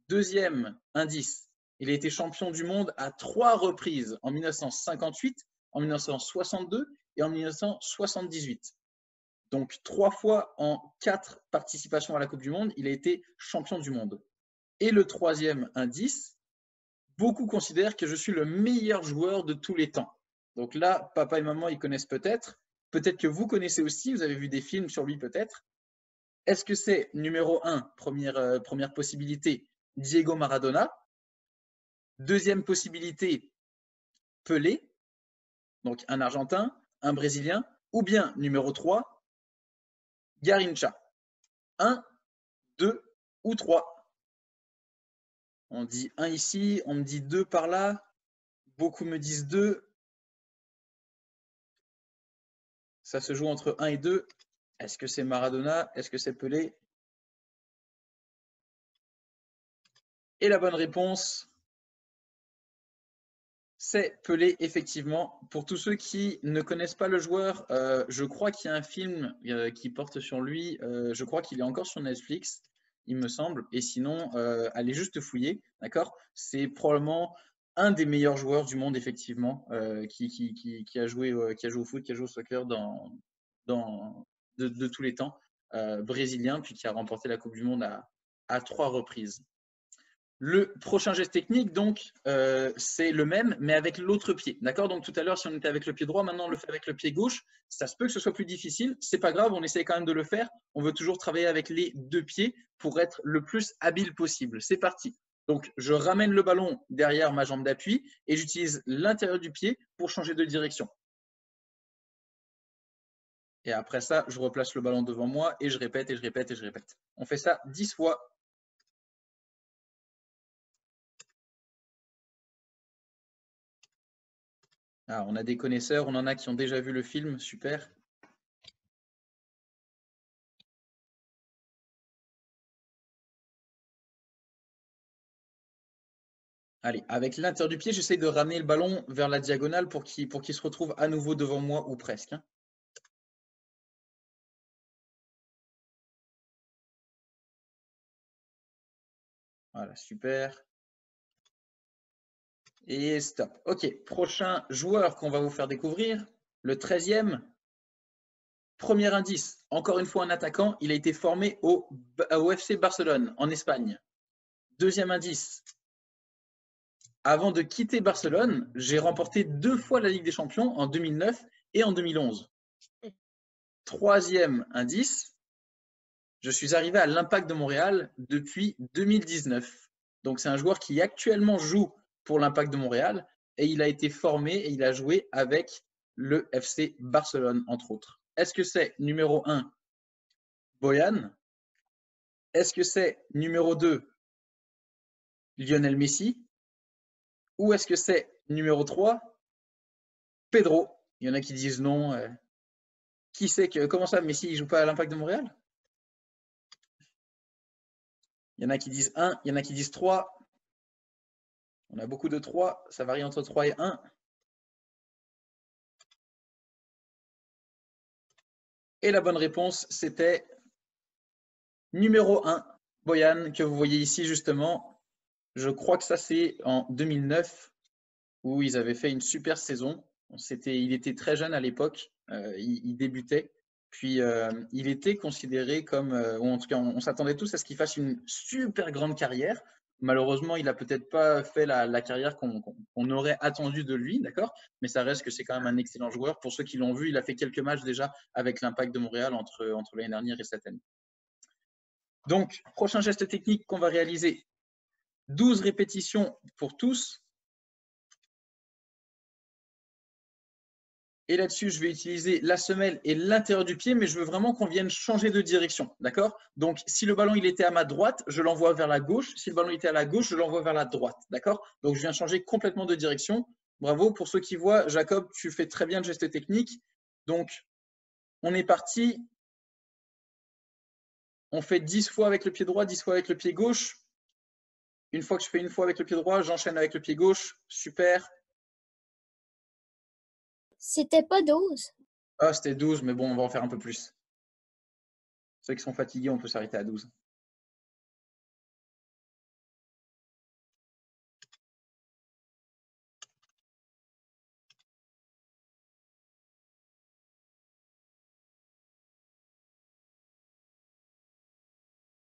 Deuxième indice, il a été champion du monde à 3 reprises, en 1958, en 1962 et en 1978. Donc 3 fois en 4 participations à la Coupe du Monde, il a été champion du monde. Et le troisième indice, beaucoup considèrent que je suis le meilleur joueur de tous les temps. Donc là, papa et maman, ils connaissent peut-être. Peut-être que vous connaissez aussi, vous avez vu des films sur lui peut-être. Est-ce que c'est numéro 1, première possibilité, Diego Maradona? Deuxième possibilité, Pelé, donc un Argentin, un Brésilien, ou bien numéro 3, Garrincha. 1, 2 ou 3. On dit 1 ici, on me dit 2 par là. Beaucoup me disent 2. Ça se joue entre 1 et 2. Est-ce que c'est Maradona? Est-ce que c'est Pelé? Et la bonne réponse, c'est Pelé, effectivement. Pour tous ceux qui ne connaissent pas le joueur, je crois qu'il y a un film qui porte sur lui. Je crois qu'il est encore sur Netflix, il me semble. Et sinon, allez juste fouiller, d'accord? C'est probablement un des meilleurs joueurs du monde, effectivement, qui a joué au foot, qui a joué au soccer de tous les temps, brésilien, puis qui a remporté la Coupe du Monde à 3 reprises. Le prochain geste technique, donc, c'est le même, mais avec l'autre pied. D'accord? Donc, tout à l'heure, si on était avec le pied droit, maintenant, on le fait avec le pied gauche. Ça se peut que ce soit plus difficile. C'est pas grave, on essaie quand même de le faire. On veut toujours travailler avec les deux pieds pour être le plus habile possible. C'est parti. Donc, je ramène le ballon derrière ma jambe d'appui et j'utilise l'intérieur du pied pour changer de direction. Et après ça, je replace le ballon devant moi et je répète et je répète et je répète. On fait ça 10 fois. Ah, on a des connaisseurs, on en a qui ont déjà vu le film, super. Allez, avec l'intérieur du pied, j'essaie de ramener le ballon vers la diagonale pour qu'il se retrouve à nouveau devant moi ou presque. Voilà, super. Et stop. Ok, prochain joueur qu'on va vous faire découvrir, le 13e. Premier indice, encore une fois un attaquant, il a été formé au FC Barcelone, en Espagne. Deuxième indice, avant de quitter Barcelone, j'ai remporté 2 fois la Ligue des Champions en 2009 et en 2011. Troisième indice, je suis arrivé à l'Impact de Montréal depuis 2019. Donc c'est un joueur qui actuellement joue pour l'Impact de Montréal et il a été formé et il a joué avec le FC Barcelone, entre autres. Est-ce que c'est numéro 1, Boyan? Est-ce que c'est numéro 2, Lionel Messi? Ou est-ce que c'est numéro 3, Pedro? Il y en a qui disent non. Qui sait que comment ça, Messi ne joue pas à l'Impact de Montréal? Il y en a qui disent 1, il y en a qui disent 3. On a beaucoup de 3, ça varie entre 3 et 1. Et la bonne réponse, c'était numéro 1, Boyan, que vous voyez ici justement. Je crois que ça, c'est en 2009, où ils avaient fait une super saison. Il était très jeune à l'époque, il débutait. Puis, il était considéré comme, ou en tout cas, on s'attendait tous à ce qu'il fasse une super grande carrière. Malheureusement, il n'a peut-être pas fait la carrière qu'on aurait attendu de lui, d'accord? Mais ça reste que c'est quand même un excellent joueur. Pour ceux qui l'ont vu, il a fait quelques matchs déjà avec l'Impact de Montréal entre l'année dernière et cette année. Donc, prochain geste technique qu'on va réaliser, 12 répétitions pour tous. Et là-dessus, je vais utiliser la semelle et l'intérieur du pied, mais je veux vraiment qu'on vienne changer de direction, d'accord? Donc, si le ballon il était à ma droite, je l'envoie vers la gauche. Si le ballon était à la gauche, je l'envoie vers la droite, d'accord? Donc, je viens changer complètement de direction. Bravo. Pour ceux qui voient, Jacob, tu fais très bien le geste technique. Donc, on est parti. On fait 10 fois avec le pied droit, 10 fois avec le pied gauche. Une fois que je fais une fois avec le pied droit, j'enchaîne avec le pied gauche. Super. C'était pas 12. Ah, c'était 12, mais bon, on va en faire un peu plus. Ceux qui sont fatigués, on peut s'arrêter à 12.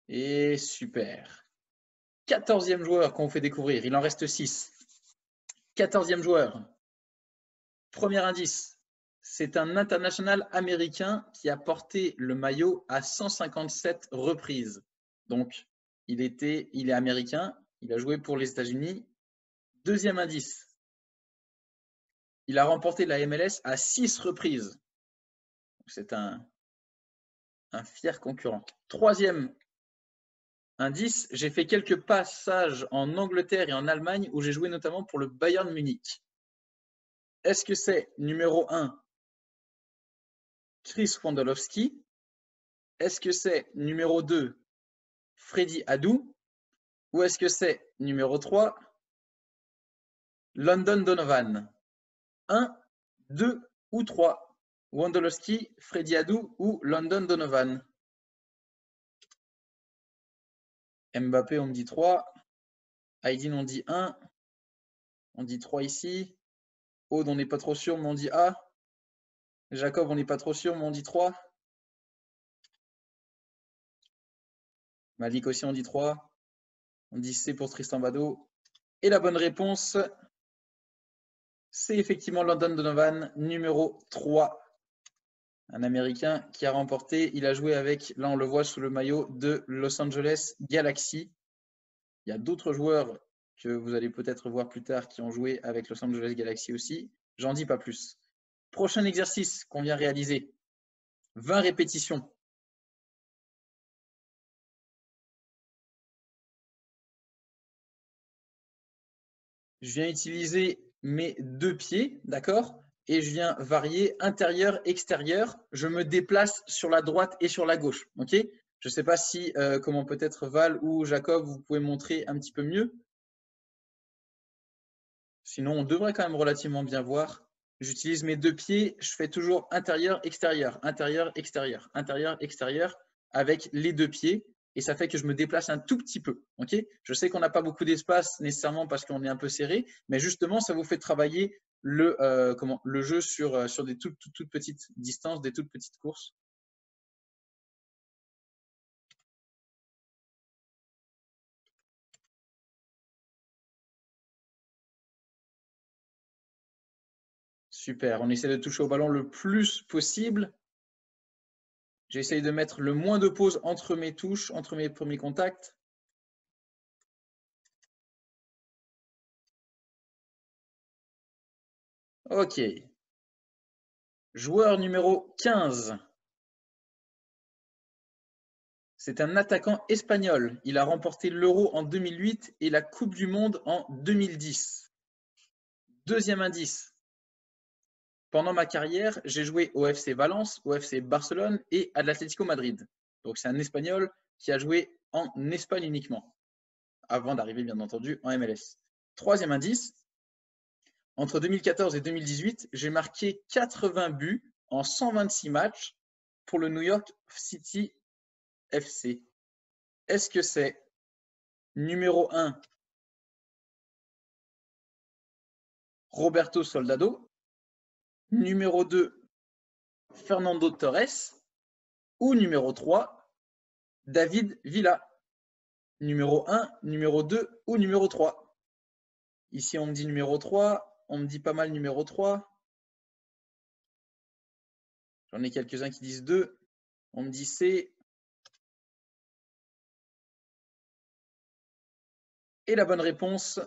Et super. 14e joueur qu'on vous fait découvrir. Il en reste 6. 14e joueur. Premier indice. C'est un international américain qui a porté le maillot à 157 reprises. Donc, il est américain. Il a joué pour les États-Unis. Deuxième indice. Il a remporté la MLS à 6 reprises. C'est un fier concurrent. Troisième indice, j'ai fait quelques passages en Angleterre et en Allemagne où j'ai joué notamment pour le Bayern Munich. Est-ce que c'est numéro 1, Chris Wondolowski? Est-ce que c'est numéro 2, Freddy Adu? Ou est-ce que c'est numéro 3, London Donovan. 1, 2 ou 3. Wondolowski, Freddy Adu ou London Donovan. Mbappé, on me dit 3. Aydin, on dit 1. On dit 3 ici. Aude, on n'est pas trop sûr, mais on dit A. Jacob, on n'est pas trop sûr, mais on dit 3. Malik aussi, on dit 3. On dit C pour Tristan Bado. Et la bonne réponse, c'est effectivement London Donovan, numéro 3. Un Américain qui a remporté. Il a joué avec, là on le voit sous le maillot de Los Angeles Galaxy. Il y a d'autres joueurs que vous allez peut-être voir plus tard qui ont joué avec Los Angeles Galaxy aussi. J'en dis pas plus. Prochain exercice qu'on vient réaliser. 20 répétitions. Je viens utiliser mes 2 pieds, d'accord? Et je viens varier intérieur, extérieur. Je me déplace sur la droite et sur la gauche, ok? Je ne sais pas si, comment peut-être Val ou Jacob, vous pouvez montrer un petit peu mieux. Sinon, on devrait quand même relativement bien voir. J'utilise mes 2 pieds, je fais toujours intérieur, extérieur, intérieur, extérieur, intérieur, extérieur avec les 2 pieds. Et ça fait que je me déplace un tout petit peu. Okay, je sais qu'on n'a pas beaucoup d'espace nécessairement parce qu'on est un peu serré, mais justement, ça vous fait travailler le jeu sur des toutes petites distances, des toutes petites courses. Super, on essaie de toucher au ballon le plus possible. J'essaye de mettre le moins de pauses entre mes touches, entre mes premiers contacts. Ok. Joueur numéro 15. C'est un attaquant espagnol. Il a remporté l'Euro en 2008 et la Coupe du Monde en 2010. Deuxième indice. Pendant ma carrière, j'ai joué au FC Valence, au FC Barcelone et à l'Atlético Madrid. Donc c'est un Espagnol qui a joué en Espagne uniquement, avant d'arriver bien entendu en MLS. Troisième indice. Entre 2014 et 2018, j'ai marqué 80 buts en 126 matchs pour le New York City FC. Est-ce que c'est numéro 1, Roberto Soldado, numéro 2, Fernando Torres, ou numéro 3, David Villa? Numéro 1, numéro 2 ou numéro 3? Ici, on me dit numéro 3, on me dit pas mal numéro 3. J'en ai quelques-uns qui disent 2. On me dit C. Et la bonne réponse,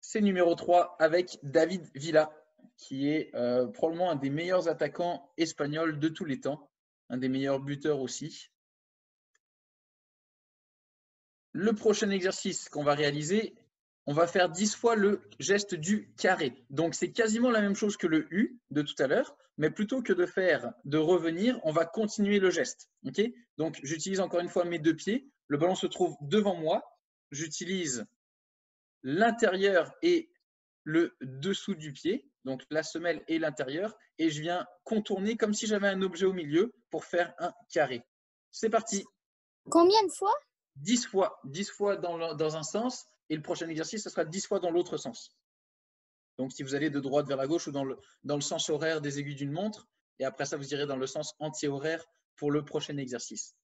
c'est numéro 3 avec David Villa, qui est probablement un des meilleurs attaquants espagnols de tous les temps, un des meilleurs buteurs aussi. Le prochain exercice qu'on va réaliser, on va faire 10 fois le geste du carré. Donc, c'est quasiment la même chose que le U de tout à l'heure, mais plutôt que de revenir, on va continuer le geste. Okay, donc, j'utilise encore une fois mes 2 pieds. Le ballon se trouve devant moi. J'utilise l'intérieur et le dessous du pied, donc la semelle et l'intérieur, et je viens contourner comme si j'avais un objet au milieu pour faire un carré. C'est parti. Combien de fois? 10 fois. 10 fois dans un sens, et le prochain exercice, ce sera 10 fois dans l'autre sens. Donc, si vous allez de droite vers la gauche ou dans le sens horaire des aiguilles d'une montre, et après ça, vous irez dans le sens anti-horaire pour le prochain exercice.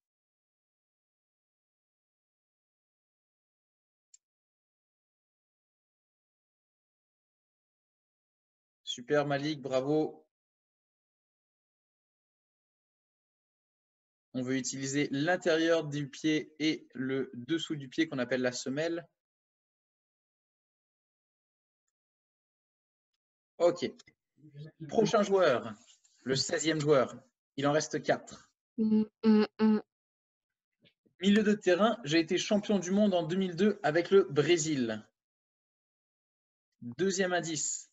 Super Malik, bravo. On veut utiliser l'intérieur du pied et le dessous du pied qu'on appelle la semelle. Ok. Prochain joueur, le 16e joueur. Il en reste 4. Milieu de terrain, j'ai été champion du monde en 2002 avec le Brésil. Deuxième indice.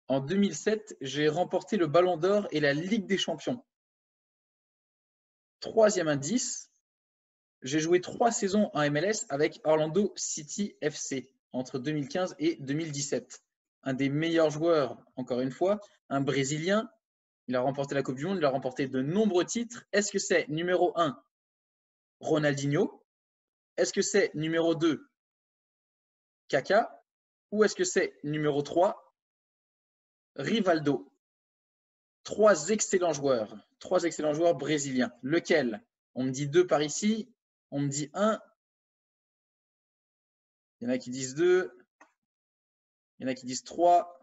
En 2007, j'ai remporté le Ballon d'Or et la Ligue des Champions. Troisième indice. J'ai joué 3 saisons en MLS avec Orlando City FC. entre 2015 et 2017. Un des meilleurs joueurs, encore une fois, un Brésilien. Il a remporté la Coupe du Monde, il a remporté de nombreux titres. Est-ce que c'est numéro 1, Ronaldinho? Est-ce que c'est numéro 2, Kaka? Ou est-ce que c'est numéro 3, Rivaldo? Trois excellents joueurs brésiliens. Lequel? On me dit 2 par ici, on me dit 1. Il y en a qui disent 2, il y en a qui disent 3.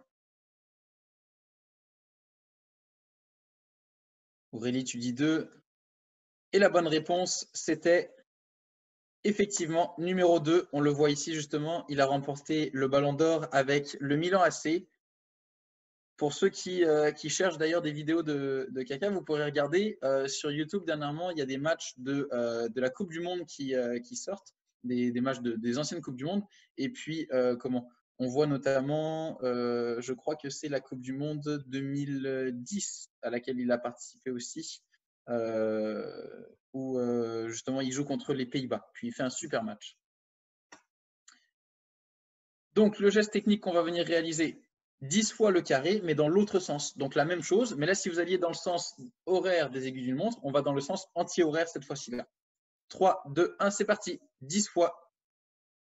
Aurélie, tu dis 2. Et la bonne réponse, c'était effectivement numéro 2. On le voit ici justement, il a remporté le Ballon d'Or avec le Milan AC. Pour ceux qui cherchent d'ailleurs des vidéos de Kaka, vous pourrez regarder sur YouTube dernièrement, il y a des matchs de la Coupe du Monde qui sortent, des matchs des anciennes Coupes du Monde. Et puis, on voit notamment, je crois que c'est la Coupe du Monde 2010 à laquelle il a participé aussi, où justement il joue contre les Pays-Bas. Puis il fait un super match. Donc, le geste technique qu'on va venir réaliser, 10 fois le carré, mais dans l'autre sens. Donc, la même chose. Mais là, si vous alliez dans le sens horaire des aiguilles d'une montre, on va dans le sens anti-horaire cette fois-ci là. 3, 2, 1, c'est parti. 10 fois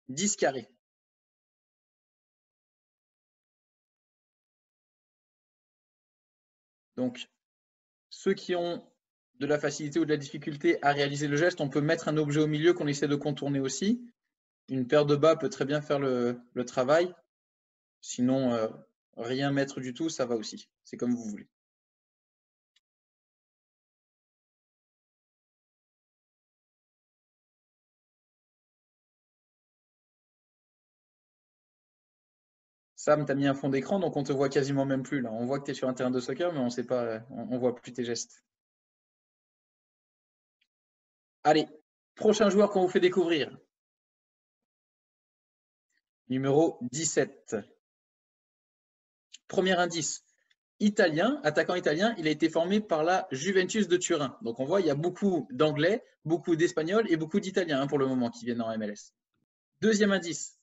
10 carrés. Donc, ceux qui ont de la facilité ou de la difficulté à réaliser le geste, on peut mettre un objet au milieu qu'on essaie de contourner aussi. Une paire de bas peut très bien faire le travail. Sinon, rien mettre du tout, ça va aussi. C'est comme vous voulez. Sam, tu as mis un fond d'écran, donc on te voit quasiment même plus. Là. On voit que tu es sur un terrain de soccer, mais on sait pas, on voit plus tes gestes. Allez, prochain joueur qu'on vous fait découvrir. Numéro 17. Premier indice, italien, attaquant italien, il a été formé par la Juventus de Turin. Donc on voit, il y a beaucoup d'anglais, beaucoup d'espagnols et beaucoup d'italiens pour le moment qui viennent en MLS. Deuxième indice,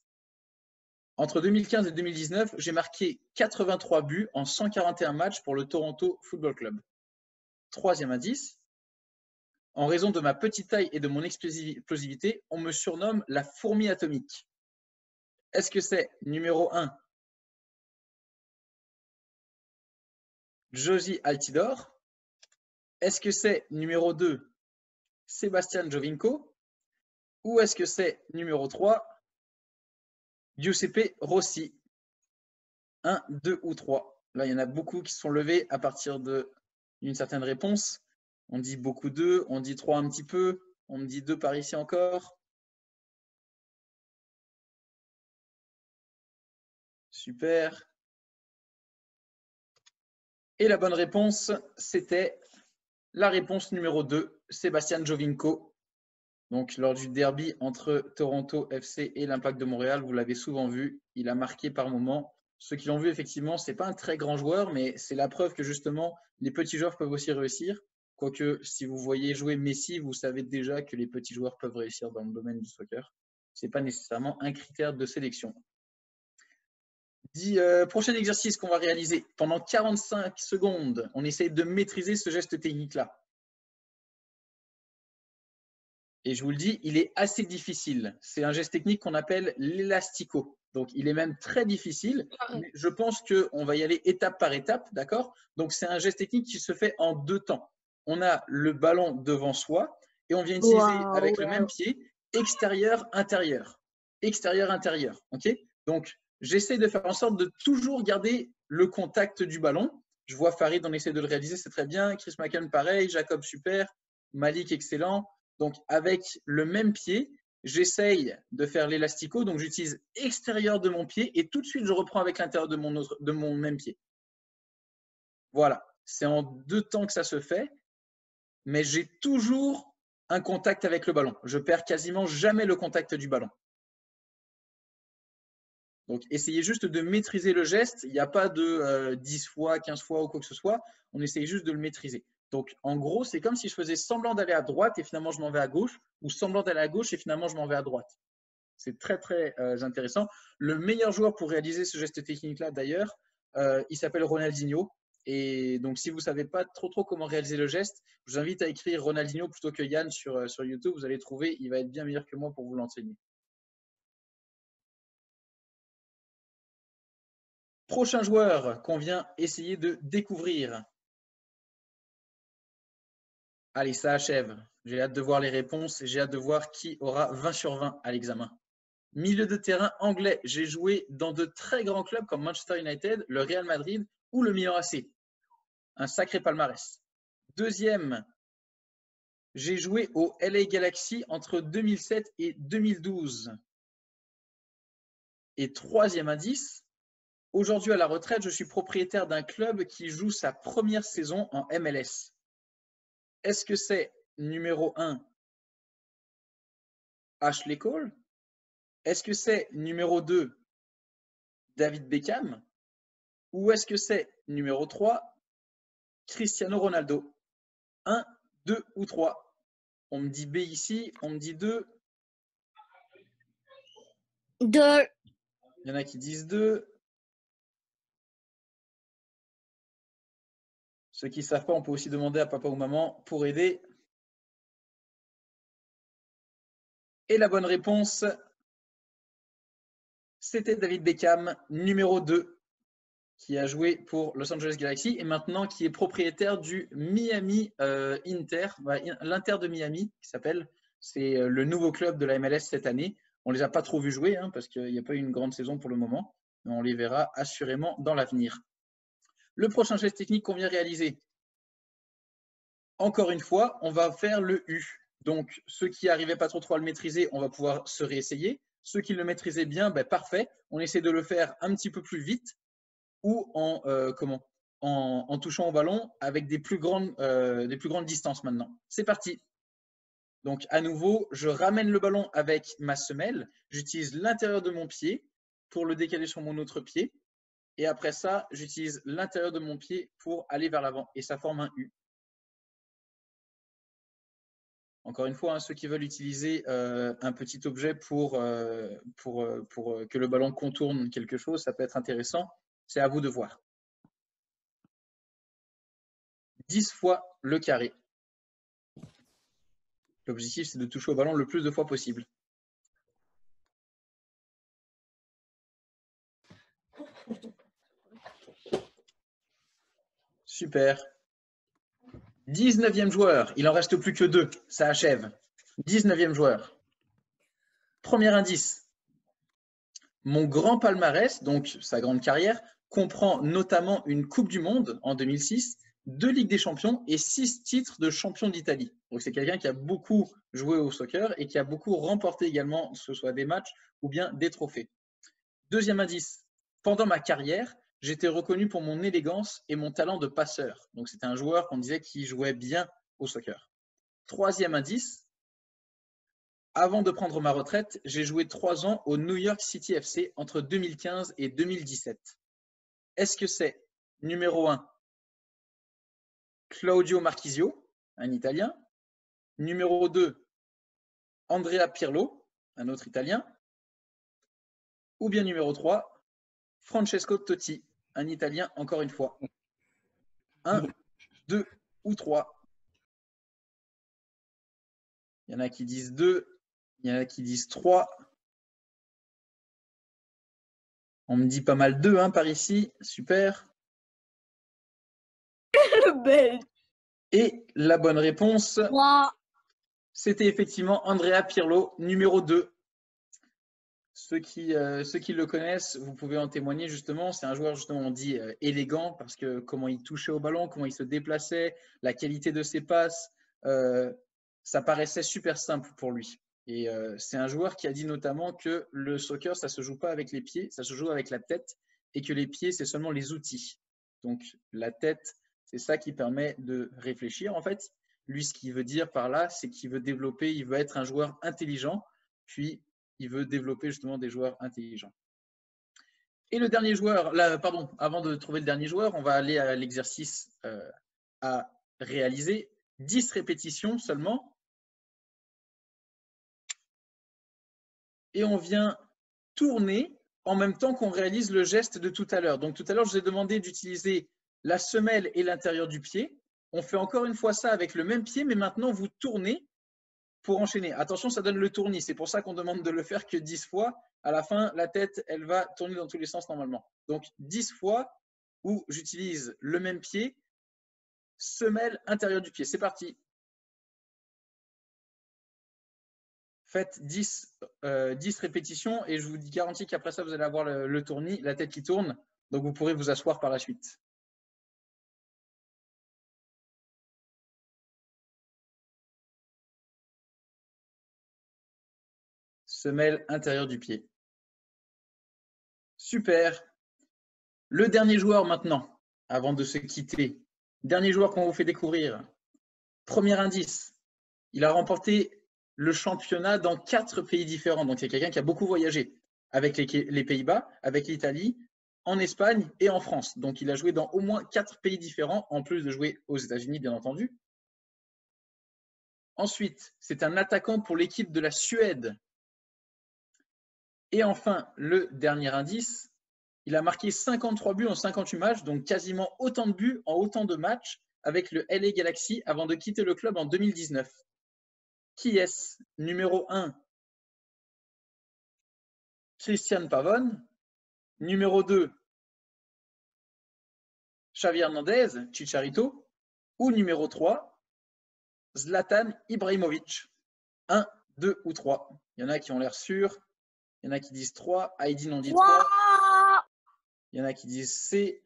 entre 2015 et 2019, j'ai marqué 83 buts en 141 matchs pour le Toronto Football Club. Troisième indice, en raison de ma petite taille et de mon explosivité, on me surnomme la fourmi atomique. Est-ce que c'est numéro 1, Jozy Altidore? Est-ce que c'est numéro 2, Sébastien Giovinco? Ou est-ce que c'est numéro 3, Giuseppe Rossi? 1, 2 ou 3. Là, il y en a beaucoup qui sont levés à partir d'une certaine réponse. On dit beaucoup 2, on dit 3 un petit peu, on me dit 2 par ici encore. Super. Et la bonne réponse, c'était la réponse numéro 2, Sébastien Giovinco. Donc, lors du derby entre Toronto FC et l'Impact de Montréal, vous l'avez souvent vu, il a marqué par moment. Ceux qui l'ont vu, effectivement, ce n'est pas un très grand joueur, mais c'est la preuve que justement, les petits joueurs peuvent aussi réussir. Quoique, si vous voyez jouer Messi, vous savez déjà que les petits joueurs peuvent réussir dans le domaine du soccer. Ce n'est pas nécessairement un critère de sélection. Prochain exercice qu'on va réaliser. Pendant 45 secondes, on essaye de maîtriser ce geste technique-là. Et je vous le dis, il est assez difficile. C'est un geste technique qu'on appelle l'élastico. Donc, il est même très difficile. Mais je pense qu'on va y aller étape par étape, d'accord? Donc, c'est un geste technique qui se fait en 2 temps. On a le ballon devant soi et on vient utiliser avec le même pied extérieur-intérieur. Extérieur-intérieur, ok? Donc, j'essaie de faire en sorte de toujours garder le contact du ballon. Je vois Farid, on essaie de le réaliser, c'est très bien. Chris McCann, pareil. Jacob, super. Malik, excellent. Donc, avec le même pied, j'essaye de faire l'élastico. Donc, j'utilise extérieur de mon pied et tout de suite, je reprends avec l'intérieur de mon même pied. Voilà. C'est en 2 temps que ça se fait, mais j'ai toujours un contact avec le ballon. Je perds quasiment jamais le contact du ballon. Donc, essayez juste de maîtriser le geste. Il n'y a pas de 10 fois, 15 fois ou quoi que ce soit. On essaye juste de le maîtriser. Donc, en gros, c'est comme si je faisais semblant d'aller à droite et finalement je m'en vais à gauche, ou semblant d'aller à gauche et finalement je m'en vais à droite. C'est très, très intéressant. Le meilleur joueur pour réaliser ce geste technique-là, d'ailleurs, il s'appelle Ronaldinho. Et donc, si vous ne savez pas trop comment réaliser le geste, je vous invite à écrire Ronaldinho plutôt que Yann sur YouTube. Vous allez trouver, il va être bien meilleur que moi pour vous l'enseigner. Prochain joueur qu'on vient essayer de découvrir. Allez, ça achève. J'ai hâte de voir les réponses et j'ai hâte de voir qui aura 20 sur 20 à l'examen. Milieu de terrain anglais, j'ai joué dans de très grands clubs comme Manchester United, le Real Madrid ou le Milan AC. Un sacré palmarès. Deuxième, j'ai joué au LA Galaxy entre 2007 et 2012. Et troisième indice, aujourd'hui à la retraite, je suis propriétaire d'un club qui joue sa première saison en MLS. Est-ce que c'est numéro 1, Ashley Cole? Est-ce que c'est numéro 2, David Beckham? Ou est-ce que c'est numéro 3, Cristiano Ronaldo? 1, 2 ou 3? On me dit B ici, on me dit 2. 2. Il y en a qui disent 2. Ceux qui ne savent pas, on peut aussi demander à papa ou maman pour aider. Et la bonne réponse, c'était David Beckham, numéro 2, qui a joué pour Los Angeles Galaxy et maintenant qui est propriétaire du Miami Inter, l'Inter de Miami qui s'appelle. C'est le nouveau club de la MLS cette année. On ne les a pas trop vus jouer parce qu'il n'y a pas eu une grande saison pour le moment, mais on les verra assurément dans l'avenir. Le prochain geste technique qu'on vient réaliser. Encore une fois, on va faire le U. Donc, ceux qui n'arrivaient pas trop à le maîtriser, on va pouvoir se réessayer. Ceux qui le maîtrisaient bien, parfait. On essaie de le faire un petit peu plus vite ou en touchant au ballon avec des plus grandes distances maintenant. C'est parti. Donc, à nouveau, je ramène le ballon avec ma semelle. J'utilise l'intérieur de mon pied pour le décaler sur mon autre pied. Et après ça, j'utilise l'intérieur de mon pied pour aller vers l'avant. Et ça forme un U. Encore une fois, ceux qui veulent utiliser un petit objet pour que le ballon contourne quelque chose, ça peut être intéressant. C'est à vous de voir. 10 fois le carré. L'objectif, c'est de toucher au ballon le plus de fois possible. Super. 19e joueur. Il n'en reste plus que 2. Ça achève. 19e joueur. Premier indice. Mon grand palmarès, donc sa grande carrière, comprend notamment une Coupe du Monde en 2006, 2 Ligues des Champions et 6 titres de champion d'Italie. Donc c'est quelqu'un qui a beaucoup joué au soccer et qui a beaucoup remporté également, que ce soit des matchs ou bien des trophées. Deuxième indice, pendant ma carrière, j'étais reconnu pour mon élégance et mon talent de passeur. Donc c'était un joueur qu'on disait qui jouait bien au soccer. Troisième indice, avant de prendre ma retraite, j'ai joué 3 ans au New York City FC entre 2015 et 2017. Est-ce que c'est numéro 1, Claudio Marchisio, un Italien. Numéro 2, Andrea Pirlo, un autre Italien. Ou bien numéro 3, Francesco Totti, un Italien encore une fois. 1, 2 ou 3. Il y en a qui disent 2, il y en a qui disent 3. On me dit pas mal 2 par ici, super. Et la bonne réponse, c'était effectivement Andrea Pirlo, numéro 2. Ceux qui le connaissent, vous pouvez en témoigner justement. C'est un joueur, justement, on dit élégant parce que comment il touchait au ballon, comment il se déplaçait, la qualité de ses passes, ça paraissait super simple pour lui. Et c'est un joueur qui a dit notamment que le soccer, ça ne se joue pas avec les pieds, ça se joue avec la tête et que les pieds, c'est seulement les outils. Donc la tête, c'est ça qui permet de réfléchir en fait. Lui, ce qu'il veut dire par là, c'est qu'il veut développer, il veut être un joueur intelligent, puis il veut développer justement des joueurs intelligents. Et le dernier joueur, là, pardon, avant de trouver le dernier joueur, on va aller à l'exercice à réaliser. 10 répétitions seulement. et on vient tourner en même temps qu'on réalise le geste de tout à l'heure. Donc tout à l'heure, je vous ai demandé d'utiliser la semelle et l'intérieur du pied. On fait encore une fois ça avec le même pied, mais maintenant vous tournez pour enchaîner. Attention, ça donne le tournis. C'est pour ça qu'on demande de le faire que 10 fois. À la fin, la tête, elle va tourner dans tous les sens normalement. Donc 10 fois où j'utilise le même pied, semelle intérieur du pied. C'est parti. Faites 10 répétitions et je vous garantis qu'après ça, vous allez avoir le tournis, la tête qui tourne. Donc, vous pourrez vous asseoir par la suite. Semelle intérieure du pied. Super. Le dernier joueur maintenant, avant de se quitter. Dernier joueur qu'on vous fait découvrir. Premier indice, il a remporté le championnat dans 4 pays différents. Donc, c'est quelqu'un qui a beaucoup voyagé avec les Pays-Bas, avec l'Italie, en Espagne et en France. Donc, il a joué dans au moins 4 pays différents, en plus de jouer aux États-Unis, bien entendu. Ensuite, c'est un attaquant pour l'équipe de la Suède. Et enfin, le dernier indice, il a marqué 53 buts en 58 matchs, donc quasiment autant de buts en autant de matchs avec le LA Galaxy avant de quitter le club en 2019. Qui est-ce? Numéro 1, Christian Pavón. Numéro 2, Xavi Hernandez, Chicharito. Ou numéro 3, Zlatan Ibrahimovic. 1, 2 ou 3. Il y en a qui ont l'air sûrs. Il y en a qui disent 3. Heidi en dit 3. Il y en a qui disent C.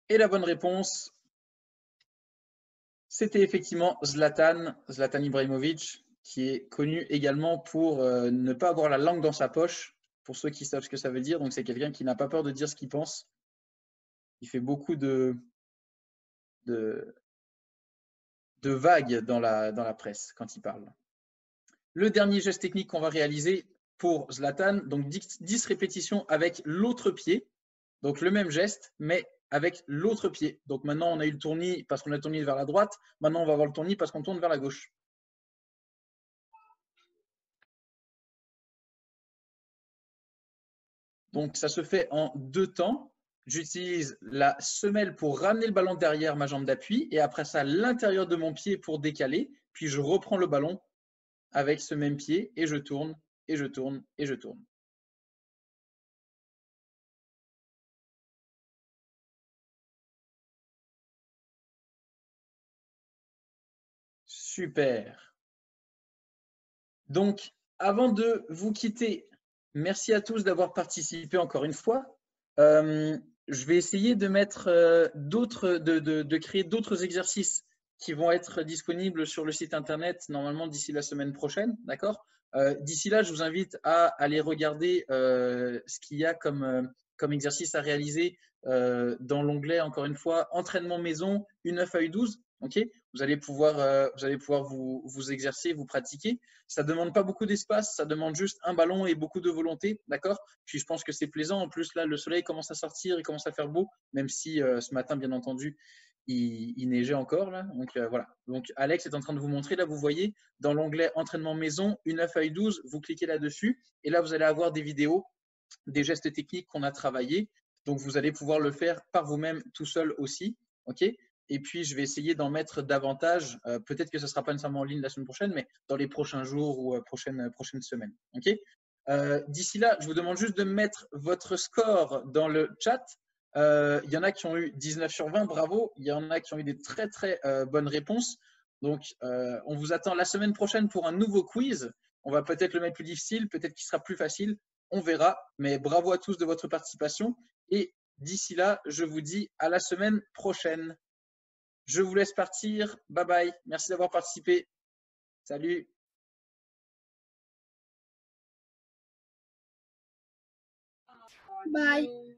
Et la bonne réponse, c'était effectivement Zlatan Ibrahimovic, qui est connu également pour ne pas avoir la langue dans sa poche, pour ceux qui savent ce que ça veut dire. Donc, c'est quelqu'un qui n'a pas peur de dire ce qu'il pense. Il fait beaucoup de vagues dans la presse quand il parle. Le dernier geste technique qu'on va réaliser pour Zlatan, donc 10 répétitions avec l'autre pied. Donc, le même geste, mais avec l'autre pied. Donc, maintenant, on a eu le tournis parce qu'on a tourné vers la droite. Maintenant, on va avoir le tournis parce qu'on tourne vers la gauche. Donc, ça se fait en 2 temps. J'utilise la semelle pour ramener le ballon derrière ma jambe d'appui et après ça, l'intérieur de mon pied pour décaler. Puis, je reprends le ballon avec ce même pied et je tourne, et je tourne, et je tourne. Super. Donc, avant de vous quitter, merci à tous d'avoir participé encore une fois. Je vais essayer de mettre de créer d'autres exercices qui vont être disponibles sur le site internet normalement d'ici la semaine prochaine, d'accord? D'ici là, je vous invite à aller regarder ce qu'il y a comme exercice à réaliser dans l'onglet, encore une fois, entraînement maison, U9 à U12. Okay, vous allez pouvoir vous exercer, vous pratiquer. Ça ne demande pas beaucoup d'espace, ça demande juste un ballon et beaucoup de volonté, d'accord? Puis je pense que c'est plaisant. En plus, là, le soleil commence à sortir, il commence à faire beau, même si ce matin, bien entendu, il neigeait encore. Là. Donc voilà. Donc Alex est en train de vous montrer. Là, vous voyez, dans l'onglet entraînement maison, U9 à U12, vous cliquez là-dessus. Et là, vous allez avoir des vidéos, des gestes techniques qu'on a travaillés. Donc, vous allez pouvoir le faire par vous-même tout seul aussi. OK? Et puis, je vais essayer d'en mettre davantage. Peut-être que ce ne sera pas nécessairement en ligne la semaine prochaine, mais dans les prochains jours ou prochaines semaines. Okay, d'ici là, je vous demande juste de mettre votre score dans le chat. Il y en a qui ont eu 19 sur 20, bravo. Il y en a qui ont eu des très, très bonnes réponses. Donc, on vous attend la semaine prochaine pour un nouveau quiz. On va peut-être le mettre plus difficile, peut-être qu'il sera plus facile. On verra. Mais bravo à tous de votre participation. Et d'ici là, je vous dis à la semaine prochaine. Je vous laisse partir. Bye bye. Merci d'avoir participé. Salut. Bye.